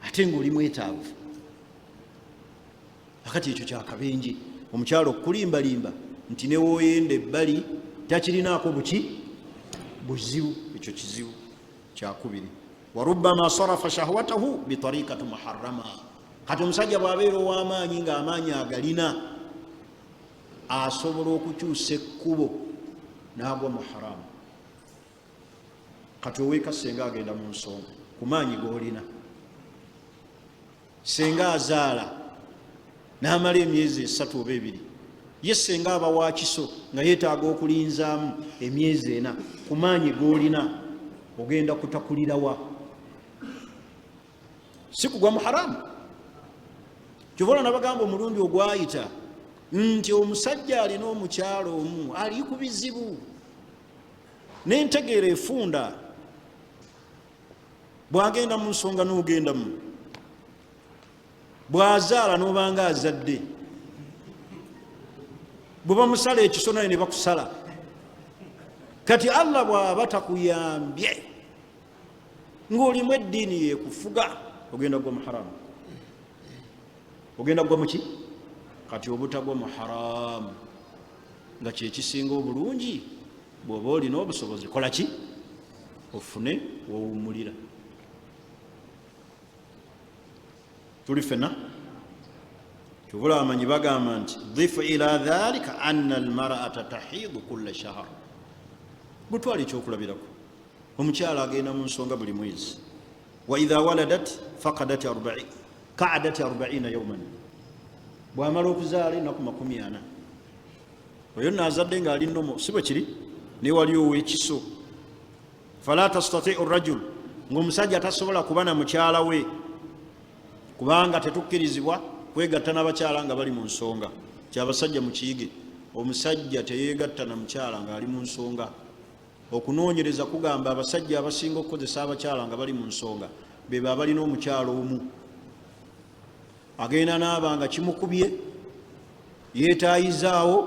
ate ng'oli mwetaavu akati ekyo kyakabenje omukyala okulimbalimba nti newoyenda ebbali takirinaako buki buzibu ekyo kizibu kyakubiri warubama sarafa shahwatahu bitariikati muharrama kati omusajja bw'abeera ow'amaanyi ng'amaanyi agalina asobola okukyusa ekkubo n'agwa mu haramu kati oweeka senga agenda mu nsonga ku maanyi g'olina senga azaala n'amala emyezi 3 oba 2 ye senga aba wa kiso nga yeetaaga okulinzaamu emyezi 4 ku maanyi g'olina ogenda kutakulirawa si kugwa mu haramu kyovola nabagamba omulundi ogwayita nti omusajja alina omukyalo omu ali ku bizibu n'entegeera efunda bw'agenda mu nsonga n'ogendamu bw'azaala n'obanga azadde bwe bamusala ekiso naye ne bakusala kati allah bw'aba takuyambye ng'olimu eddiini yekufuga ogenda gwa mu haramu ogenda gwa muki kati obutagwa mu haramu nga kyekisinga obulungi bw'oba olina obusobozi kola ki ofune wowumulira tuli fena tubula amanyi bagamba nti dhifu ila dhalika anna almar'ata tahidu kulla shahr butwali ekyokulabirako omukyala agenda mu nsonga buli mwezi wa idha waladat faqadat 40 ka'adat 40 yawman bw'amala okuzaala ennaku 40 oyo naazadde ng'ali nnomo si bwe kiri naye wali ow'ekiso fala tastatiu rajul ng'omusajja tasobola kuba na mukyala we kubanga tetukkirizibwa kwegatta n'abakyala nga bali mu nsonga kyabasajja mu kiyige omusajja teyeegatta na mukyala ng'ali mu nsonga okunoonyereza kugamba abasajja abasinga okukozesa abakyala nga bali mu nsonga be baba balina omukyala omu agenda n'aba nga kimukubye yeetaayizaawo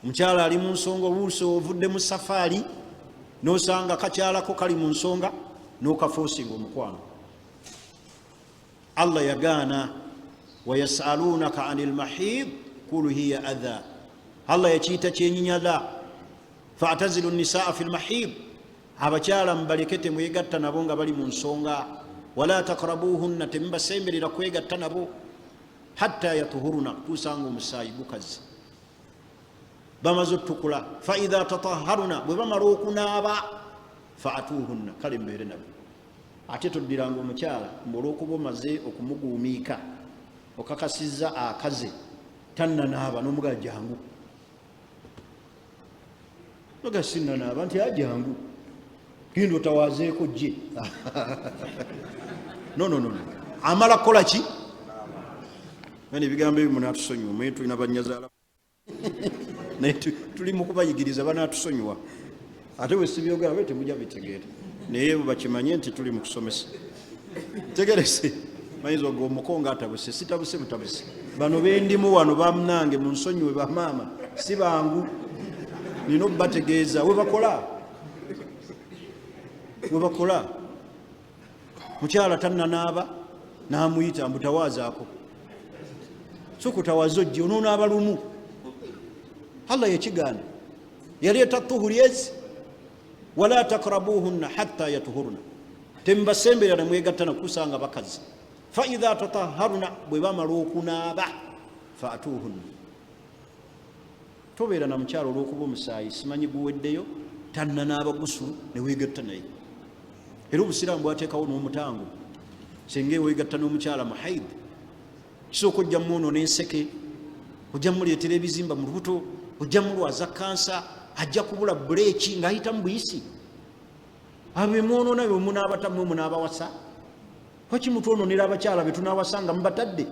omukyala ali mu nsonga oluusi ovudde mu safaari nosanga kakyalako kali mu nsonga nokafoosinga omukwano. Allah yagaana wayasalunaka anil mahid kulu hiya adha. Allah yakiyita kyenyinyala fa'tazilu nisaa fil mahid, abakyala mubalekete mwegatta nabo nga bali mu nsonga. Wala takrabuhunna, temubasemberera kwegatta nabo hatta yatuhuruna, tusanga omusaayi gukazi bamaze otukula. Fa idha tatahharuna, bwe bamala okunaaba fa'atuhunna, kale mbeere nabo. Ate toddiranga omukyala olw'okuba omaze okumuguumiika okakasizza akaze tannanaaba n'omugaa jangu nogasinanaaba nti ajangu genda otawaazeeko gye no amala kukola ki? Bani ebigambo ebyo munatusonyiwa mwe tulina bannyazaala naye tuli mu kubayigiriza banatusonyiwa, ate bwe sibyogera bwe temujja bitegeera, naye bakimanye nti tuli mu kusomesa. Tegerese mayinza ogwo omukonga atabuse, sitabuse butabuse. Bano bendimu wano bamunange munsonyiwe bamaama, si bangu nina okubategeeza webakola. Mukyala tannanaaba n'amuyita mbutawaazaako, so kutawaaza ojje onoonaaba lumu. Allah yakigaana, yaleeta tuhuri ezi wala takrabuhunna hatta yatuhurna, tembasemberera mwegattana kusanga bakazi. Fa idha tatahharuna, bwe bamala okunaaba fa'atuhunna. Tobeera na mukyalo olw'okuba omusaayi simanyi guweddeyo tannanaaba gusulu ne weegatta naye. Era obusiraamu bwateekawo n'omutango, singa weegatta n'omukyala muhaid kisooka ojja muno n'enseke, ojja muleetera ebizimba mu lubuto, ojja mulwaza kansa, ajja kubula buleeki ng'ayita mu buyisi. Abo bemwonoona bwe munaabatamu munaabawasa, lwaki mutwononera abakyala be tunaawasanga mubatadde?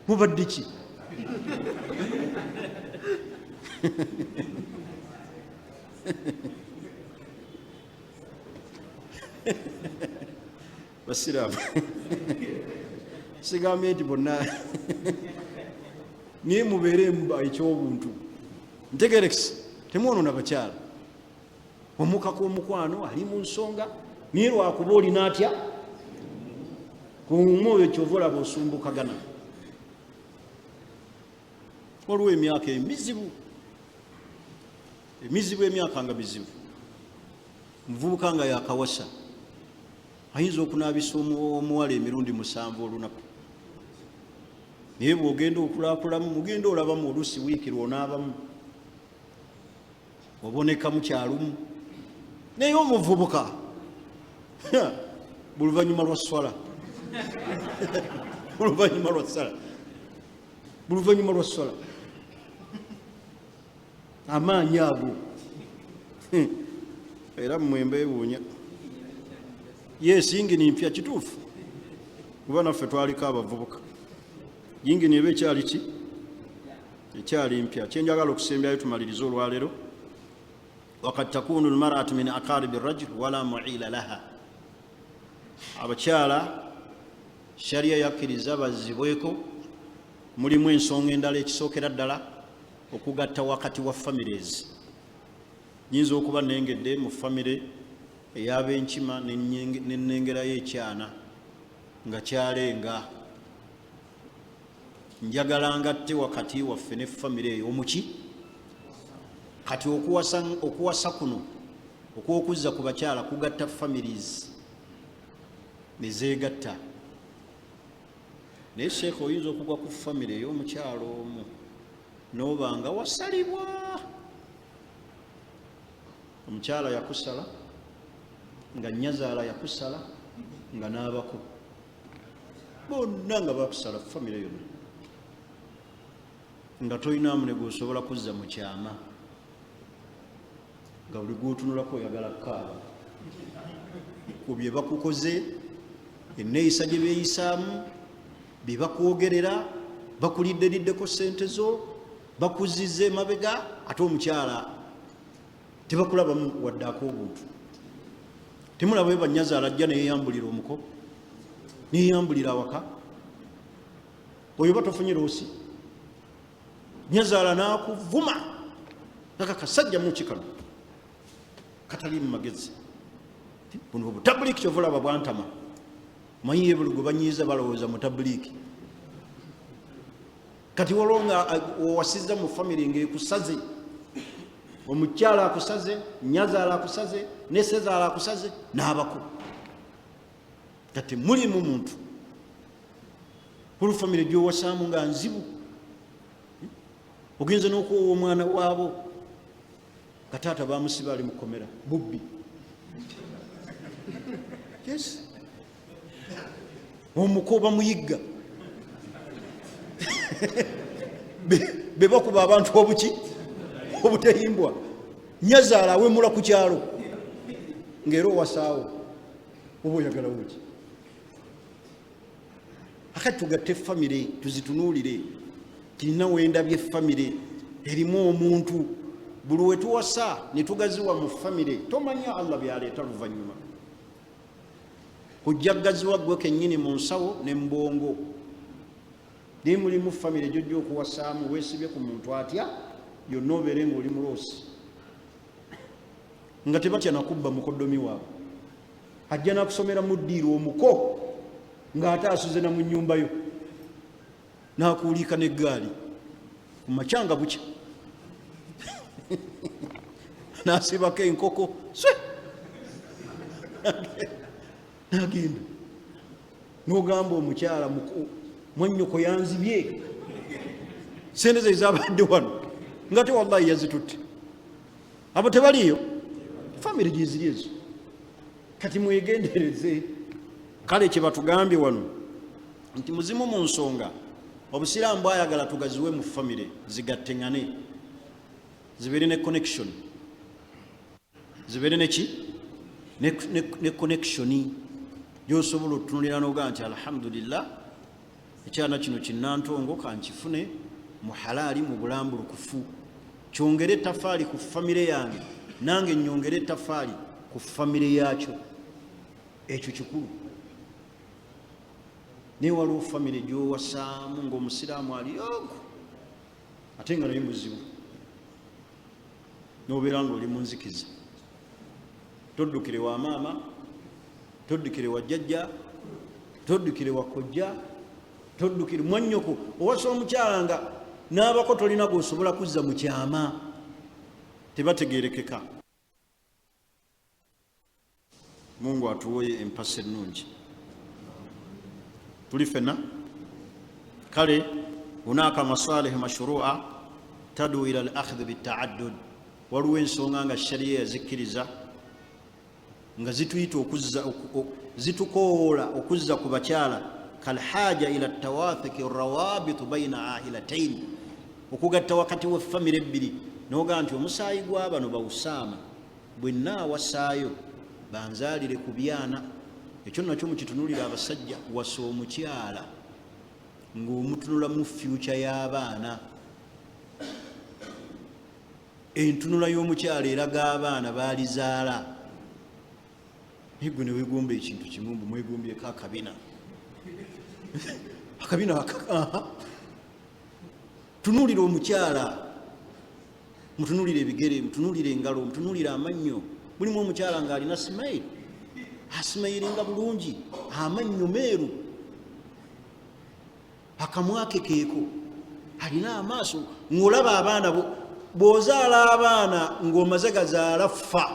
Mubadde ki? Basiraamu sigambye nti bonna naye mubeere eky'obuntu. Ntegerekisi temwonoona bakyala. Omukaka omukwano ali mu nsonga naye lwakuba olina atya ku mwoyo kyova olaba osumbukagana. Waliwo emyaka emizibu, emyaka nga mizibu. Muvubuka nga yakawasa ayinza okunaabisa omuwala emirundi 7 olunaku, naye bw'ogenda okulaakulamu mugenda olabamu oluusi wiiki lwonaabamu oboneka mukyalumu. Naye omuvubuka buluvannyuma lwa swala buluvannyuma lwa swala amaanyi ago era mmwe mbeewuunya. Yes, yingini mpya kituufu kuba naffe twaliko abavubuka. Yingini eba ekyali ki? Ekyali mpya. Kyenjagala okusembyayo tumalirize olwaleero, wakad takunu almar'atu min aqaribi rajul wala mu'ila laha. Abakyala sharia yakkiriza Bazzibwako mulimu ensonga endala ekisookera ddala okugatta wakati wa families. Nyinza okuba nengedde mu famire ey'abenkima nenengerayo ekyana nga kyalenga, njagala ngatte wakati waffe ne famire eyo omuki kati okuwasa kuno okw'okuzza ku bakyala kugatta families nezeegatta. Naye Sheikh oyinza okugwa ku famire ey'omukyalo omu n'oba nga wasalibwa. Omukyala yakusala nga nnyazaala yakusala nga n'abako bonna nga bakusala famire yonna, nga toyinaamu ne gwosobola kuzza mu kyama, nga buli gwotunulako oyagala kukaaba ku bye bakukoze, enneeyisa gye beeyisaamu, bye bakwogerera, bakulidde-liddeko ssente zo, bakuzizza emabega, ate omukyala tebakulabamu wadde ak'obuntu. Temulaba bannyazaala ajja neyeyambulira omuko, neyeyambulira awaka, oyo batofunye loosi. nyazaala n'akuvuma aka kasajja mukikano katali mu magezi buno obutabuliki kyovulaba bwantama manyiye bulugo banyiiza balowooza mu tabuliki kati walonga owasiza mu family ng'ekusaze omukyala akusaze nyazaala akusaze nesezaala akusaze n'abako kati mulimu muntu olufamire gyowasaamu nga nzibu ogenza n'okuwowa omwana waabo kataata bamusiba ali mukomera bubbi yes omuko bamuyigga bebakuba abantu obuki obuteyimbwa nyazaala awemula ku kyalo ng'era owasaawo oba oyagala wuki akati tugatte famire tuzitunuulire kirina wendabye famire erimu omuntu buli wetuwasa netugaziwa mu famire tomanya Allah byaleeta luvannyuma ojja gaziwa gwe kennyini mu nsawo ne mbongo naye mulimu famire gyojja okuwasaamu weesibye ku muntu atya yonna obeere ng'oli muloosi nga tebatya nakubba mukoddomi waabwe ajja nakusomera mu ddiiro omuko ng'ate asuze na mu nnyumba yo n'akuuliika n'eggaali ku makyanga bukya n'asibako enkoko n'agenda n'ogamba omukyala mwannyoko yanzibye sente ze zabadde wano nga te wallahi yazitutte abo tebaliyo famire gyeziri ezo kati mwegendereze kale kye batugambye wano nti muzimu mu nsonga obusiraamu bwayagala tugaziwe mu famire zigatteŋŋane zibeere ne connection zibeere neki ne connectioni gyosobola otutunulira n'ogaa nti alhamdulillah ekyana kino kinnantongo kankifune mu halaali mu bulambulukufu kyongere ettafaali ku famire yange nange nnyongere ettafaali ku famire yaakyo ekyo kikulu naye waliwo famire gyowasaamu ng'omusiraamu aliyogo ate nga naye muzibu nobeera nga oli munzikiza toddukire wa maama toddukire wa jjajja toddukire wa kojja toddukire mwannyoko owasa omukyala nga n'abako tolina g'osobola kuzza mu kyama tebategerekeka Mungu atuwoye empasa ennungi tuli fenna kale hunaka masalih mashrua tadu ila al-akhdh bit-ta'addud waliwo ensonga nga shariya yazikkiriza nga zituyita okuzza zitukoola okuzza ku bakyala kalhaja ila tawathuki rawabit baina ahilatayn okugatta wakati wa famire ebbiri noga nti omusaayi gw'abano bawusaama bwenna awasaayo banzaalire ku byana ekyo nakyo mukitunulira abasajja wasa omukyala ng'omutunula mu future y'abaana entunula y'omukyala eraga abaana baalizaala gwe ne wegomba ekintu kimu mbu mwegombyeko akabina akabina tunulira omukyala mutunulira ebigere mutunulira engalo mutunulira amannyo mulimu omukyala ng'alina simayiri asimayiringa bulungi amannyo meeru akamwake keeko alina amaaso ng'olaba abaana bw'ozaala abaana ng'omaze gazaala ffa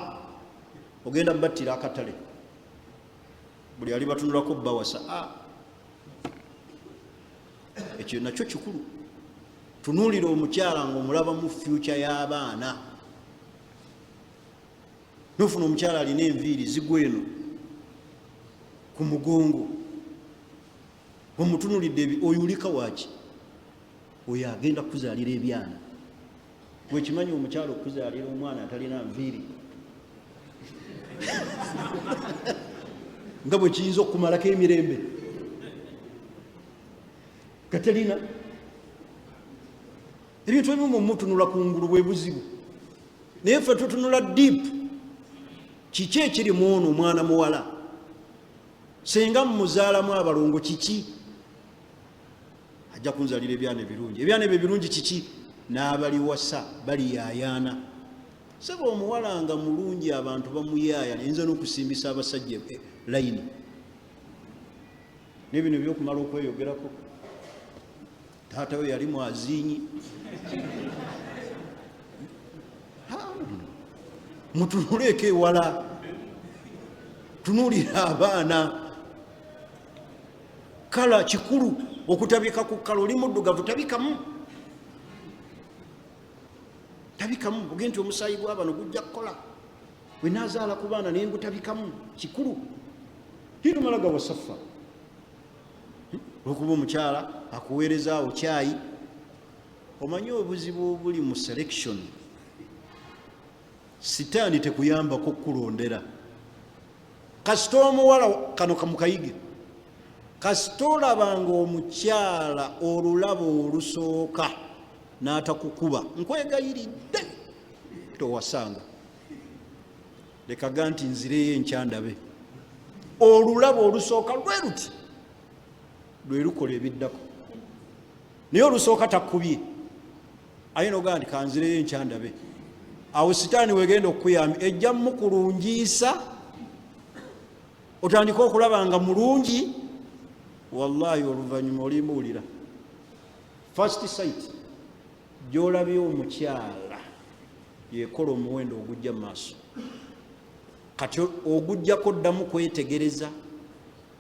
ogenda mubattira akatale buli ali batunulako bawasa ekyo nakyo kikulu tunuulira omukyala ng'omulaba mu future y'abaana nofuna omukyala alina enviiri zigwa eno ku mugongo omutunulidde oyulika waaki oyo agenda kuzaalira ebyana wekimanyi omukyala okuzaalira omwana atalina nviiri nga bwe kiyinza okumalako emirembe katalina ebintu ebimu mutunula kungulu bwe buzibu naye ffe tutunula deep kiki ekiri mu ono omwana muwala senga mumuzaalamu abalongo kiki ajja kunzalira ebyana ebirungi ebyana ebyo ebirungi kiki n'abaliwasa baliyaayaana. Saba omuwala nga mulungi abantu bamuyaaya nayinza n'okusimbisa abasajja layini n'ebino byokumala okweyogerako. Taata we yali mwazinyi. Mutunuleko ewala, tunuulira abaana. Kala kikulu okutabika ku kala. Oli muddugavu tabikamu, tabikamu. Ogenti omusaayi gw'abano gujja kukola. We naazaala ku baana naye ngutabikamu, kikulu. Hirumalaga wasaffa. Olwokuba omukyala akuweerezaawo kyayi, omanyi obuzibu obuli mu selection. Sitaani tekuyambako kulondera. Kasita omuwala kano kamukayige, kasita olabanga omukyala olulabo olusooka n'atakukuba, nkwegayiridde towasanga. Lekaga nti nzireyo enkyandabe. Olulabo olusooka lwe luti lwe lukola ebiddako, naye olusooka takubye ayina ogaa nti kanzireyo enkyandabe. Awo sitaani wegenda okukuyamba ejja mukulungiisa, otandika okulaba nga mulungi. Wallahi oluvannyuma olimuwulira first sight gy'olabye omukyala yekola omuwendo ogujja mu maaso. Kati ogujjako ddamu kwetegereza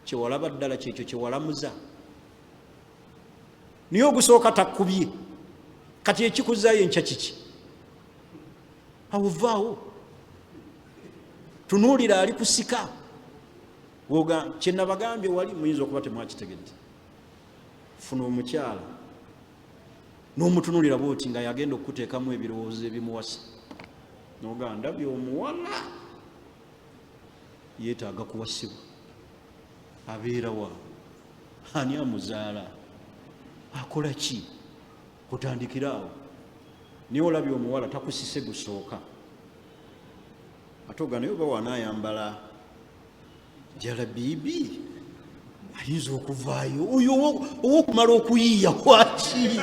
kyewalaba ddala kyekyo kyewalamuza, naye ogusooka takkubye. Kati ekikuzaayo enkya kiki? Awuvaawo tunuulira ali kusika. Woga kyenabagambye wali muyinza okuba temwakitegedde. Funa omukyala n'omutunuulira bwoti nga yagenda okuteekamu ebirowoozo ebimuwasa, noga ndabye omuwala yeetaaga kuwasibwa. Abeera wa? Ani amuzaala? Akola ki? Kutandikira awo. Naye olabye omuwala takusise gusooka. Ate oga naye oba wanaayambala jalabibi ayinza okuvaayo. Oyo owokumala okuyiiya waki?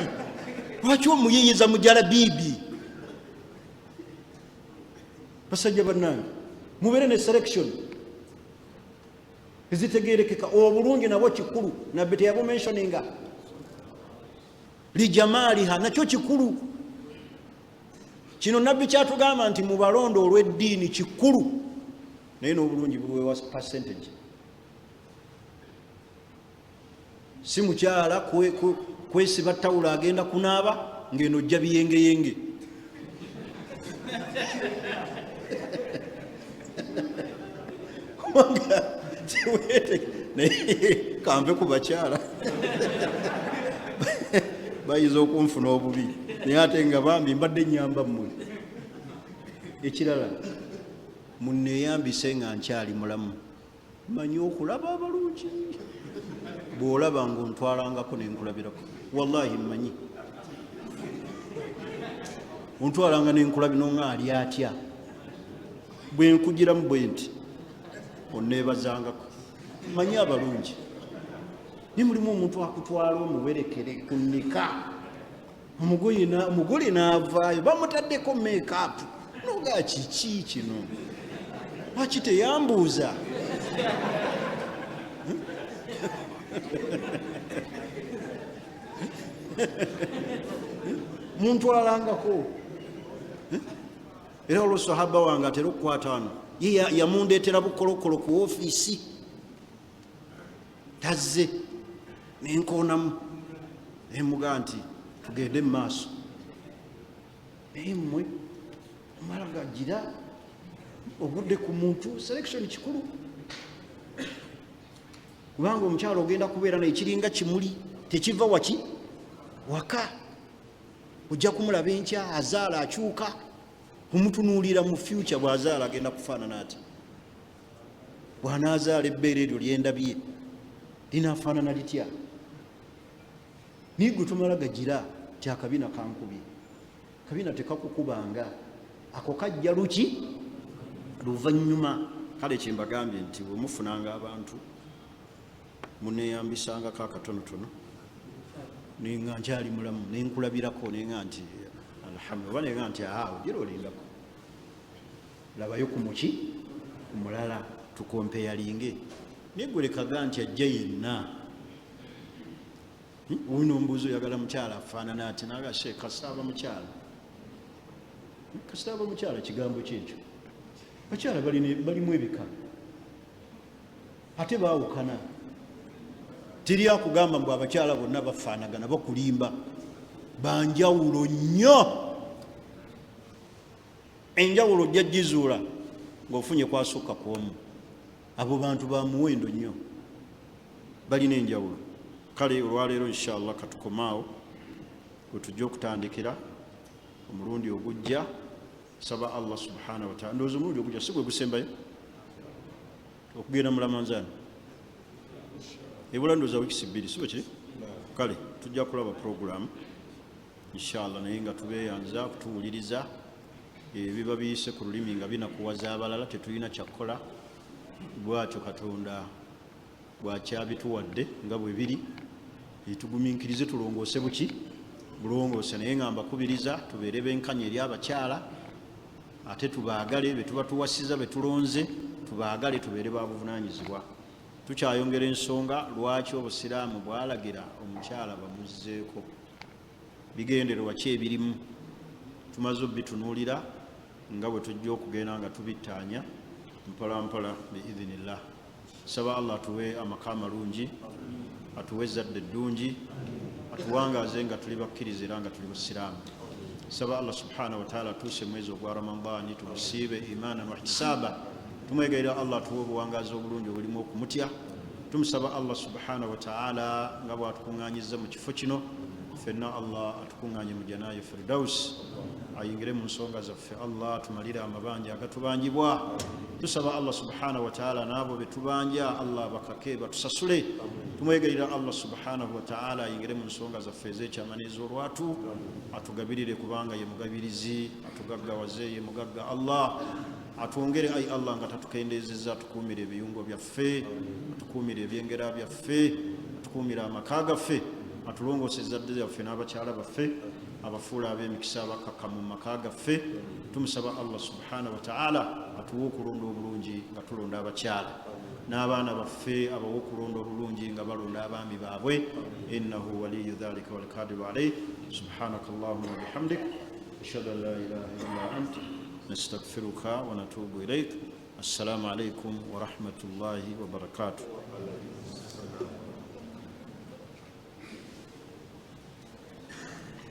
Lwaki omuyiiyiza mu jalabibi? Basajja bannange, mubeere ne selection ezitegeerekeka. Obulungi nabwo kikulu. Nabbi teyabumensioninga lijamaaliha, nakyo kikulu. Kino nabbi kyatugamba nti mu balonda olw'eddiini kikulu, naye n'obulungi buwewa percentage. Si mukyala kwesiba tawula agenda kunaaba ng'eno ojja biyengeyenge. Kampe ku bakyala bayinza okunfuna obubi, naye ate nga bambi mbadde nyamba mmwe. Ekirala, munneeyambise nga nkyali mulamu. Manyi okulaba abalungi. Bw'olaba ng'ontwalangako n'enkulabirako, wallahi mmanyi. Ontwalanga n'enkulabiro nga ali atya. Bwe nkugiramu bwe nti onneebazangako. Manyi abalungi. Naye mulimu omuntu akutwala omuwerekere ku nnika, omugole n'avaayo bamutaddeko make-up. Noga kiki kino? Lwaki teyambuuza? Muntwalangako. Era olwo sahaba wange atera okukwata wano, ye yamundeetera bukolokolo ku ofiisi. Tazze nenkoonamu nemugaa nti tugende mu maaso. Naye mmwe omala gagira ogudde ku muntu. Selection kikulu. Kubanga omukyalo ogenda kubeera naye kiringa kimuli, tekiva waki? Waka. Ojja kumulaba enkya azaala akyuka, kumutunuulira mu future bw'azaala agenda kufaanana ati. Bw'anaazaala ebbeere eryo lyendabye linaafaanana litya? Naye gwe tumala gagira ti akabina kankubye. Kabina tekakukubanga, ako kajja luki? Luvannyuma. Kale kyembagambye nti bwe mufunanga abantu muneeyambisangako akatonotono, naye nga nkyali mulamu, nenkulabirako naye nga nti hamwe banega nti ojira olindako labayo ku muki omulala tukompeyalinge negulekaga nti ajja yenna uno mbuzo yagala mukyala afaanana ati naga Sheikh kasitaba mukyala kigambo kyekyo bakyala balimu ebika ate baawukana tiri akugamba mbu abakyala bonna bafaanagana bakulimba banjawulo nnyo enjawulo ojja gizuula ng'ofunye kwasukka kwomu abo bantu ba muwendo nnyo balina enjawulo kale olwaleero inshallah katukomaawo wetujja okutandikira omulundi ogujja saba Allah subhanahu wa ta'ala ndowooza omulundi ogujja si gwe gusembayo okugenda mu Ramadhan ebula ndowooza wiiki bbiri si bwe kiri kale tujja kulaba program inshallah naye nga tubeeyanza kutuwuliriza ebiba biyise ku lulimi nga binakuwaza abalala tetulina kyakukola bwatyo Katonda bwakyabituwadde nga bwe biri tugumiikirize tulongoose buki bulongoose naye nga mbakubiriza tubeere benkanya eri abakyala ate tubaagale betuba tuwasiza betulonze tubaagale tubeere babuvunaanyizibwa tukyayongera ensonga lwaki obusiraamu bwalagira omukyala bamuzzeeko bigendererwa ki ebirimu tumaze obitunuulira nga bwe tujja okugenda nga tubittaanya mpolampola biidhinillah saba Allah atuwe amaka amalungi atuwe ezzadde eddungi atuwangaaze nga tuli bakkiriza era nga tuli basiraamu saba Allah subhanahu wa ta'ala atuuse mwezi ogwa Ramadani tugusiibe imanan wa hisaaba tumwegaira Allah atuwe obuwangaazi obulungi obulimu okumutya tumusaba Allah subhanahu wa ta'ala nga bwatukuŋŋaanyiza mu kifo kino ffenna Allah atukuŋŋaanye mu janaayi firdaus ayingire mu nsonga zaffe Allah tumalire amabanja agatubangibwa tusaba Allah subhanahu wa ta'ala n'abo betubanja Allah bakake batusasule tumwegaira Allah subhanahu wa ta'ala ayingire mu nsonga zaffe ez'ekyamaniza olwatu atugabirire kubanga ye mugabirizi atugaggawaze ye mugagga Allah atwongere ayi Allah nga tatukendeezezza atukuumire ebiyungo byaffe atukuumire ebyengera byaffe atukuumire amaka gaffe atulongoose ezzadde lyaffe n'abakyala baffe abafuula ab'emikisa abakakka mu maka gaffe tumusaba Allah subhanahu wa ta'ala atuwe okulonda obulungi nga tulonda abakyala n'abaana baffe abawe okulonda obulungi nga balonda abaami baabwe innahu waliyu dhalika walqadiru alayh subhanaka allahumma wa bihamdik ashhadu an la ilaha illa anta nastaghfiruka wa natubu ilayk assalamu alaykum wa rahmatullahi wa barakatuh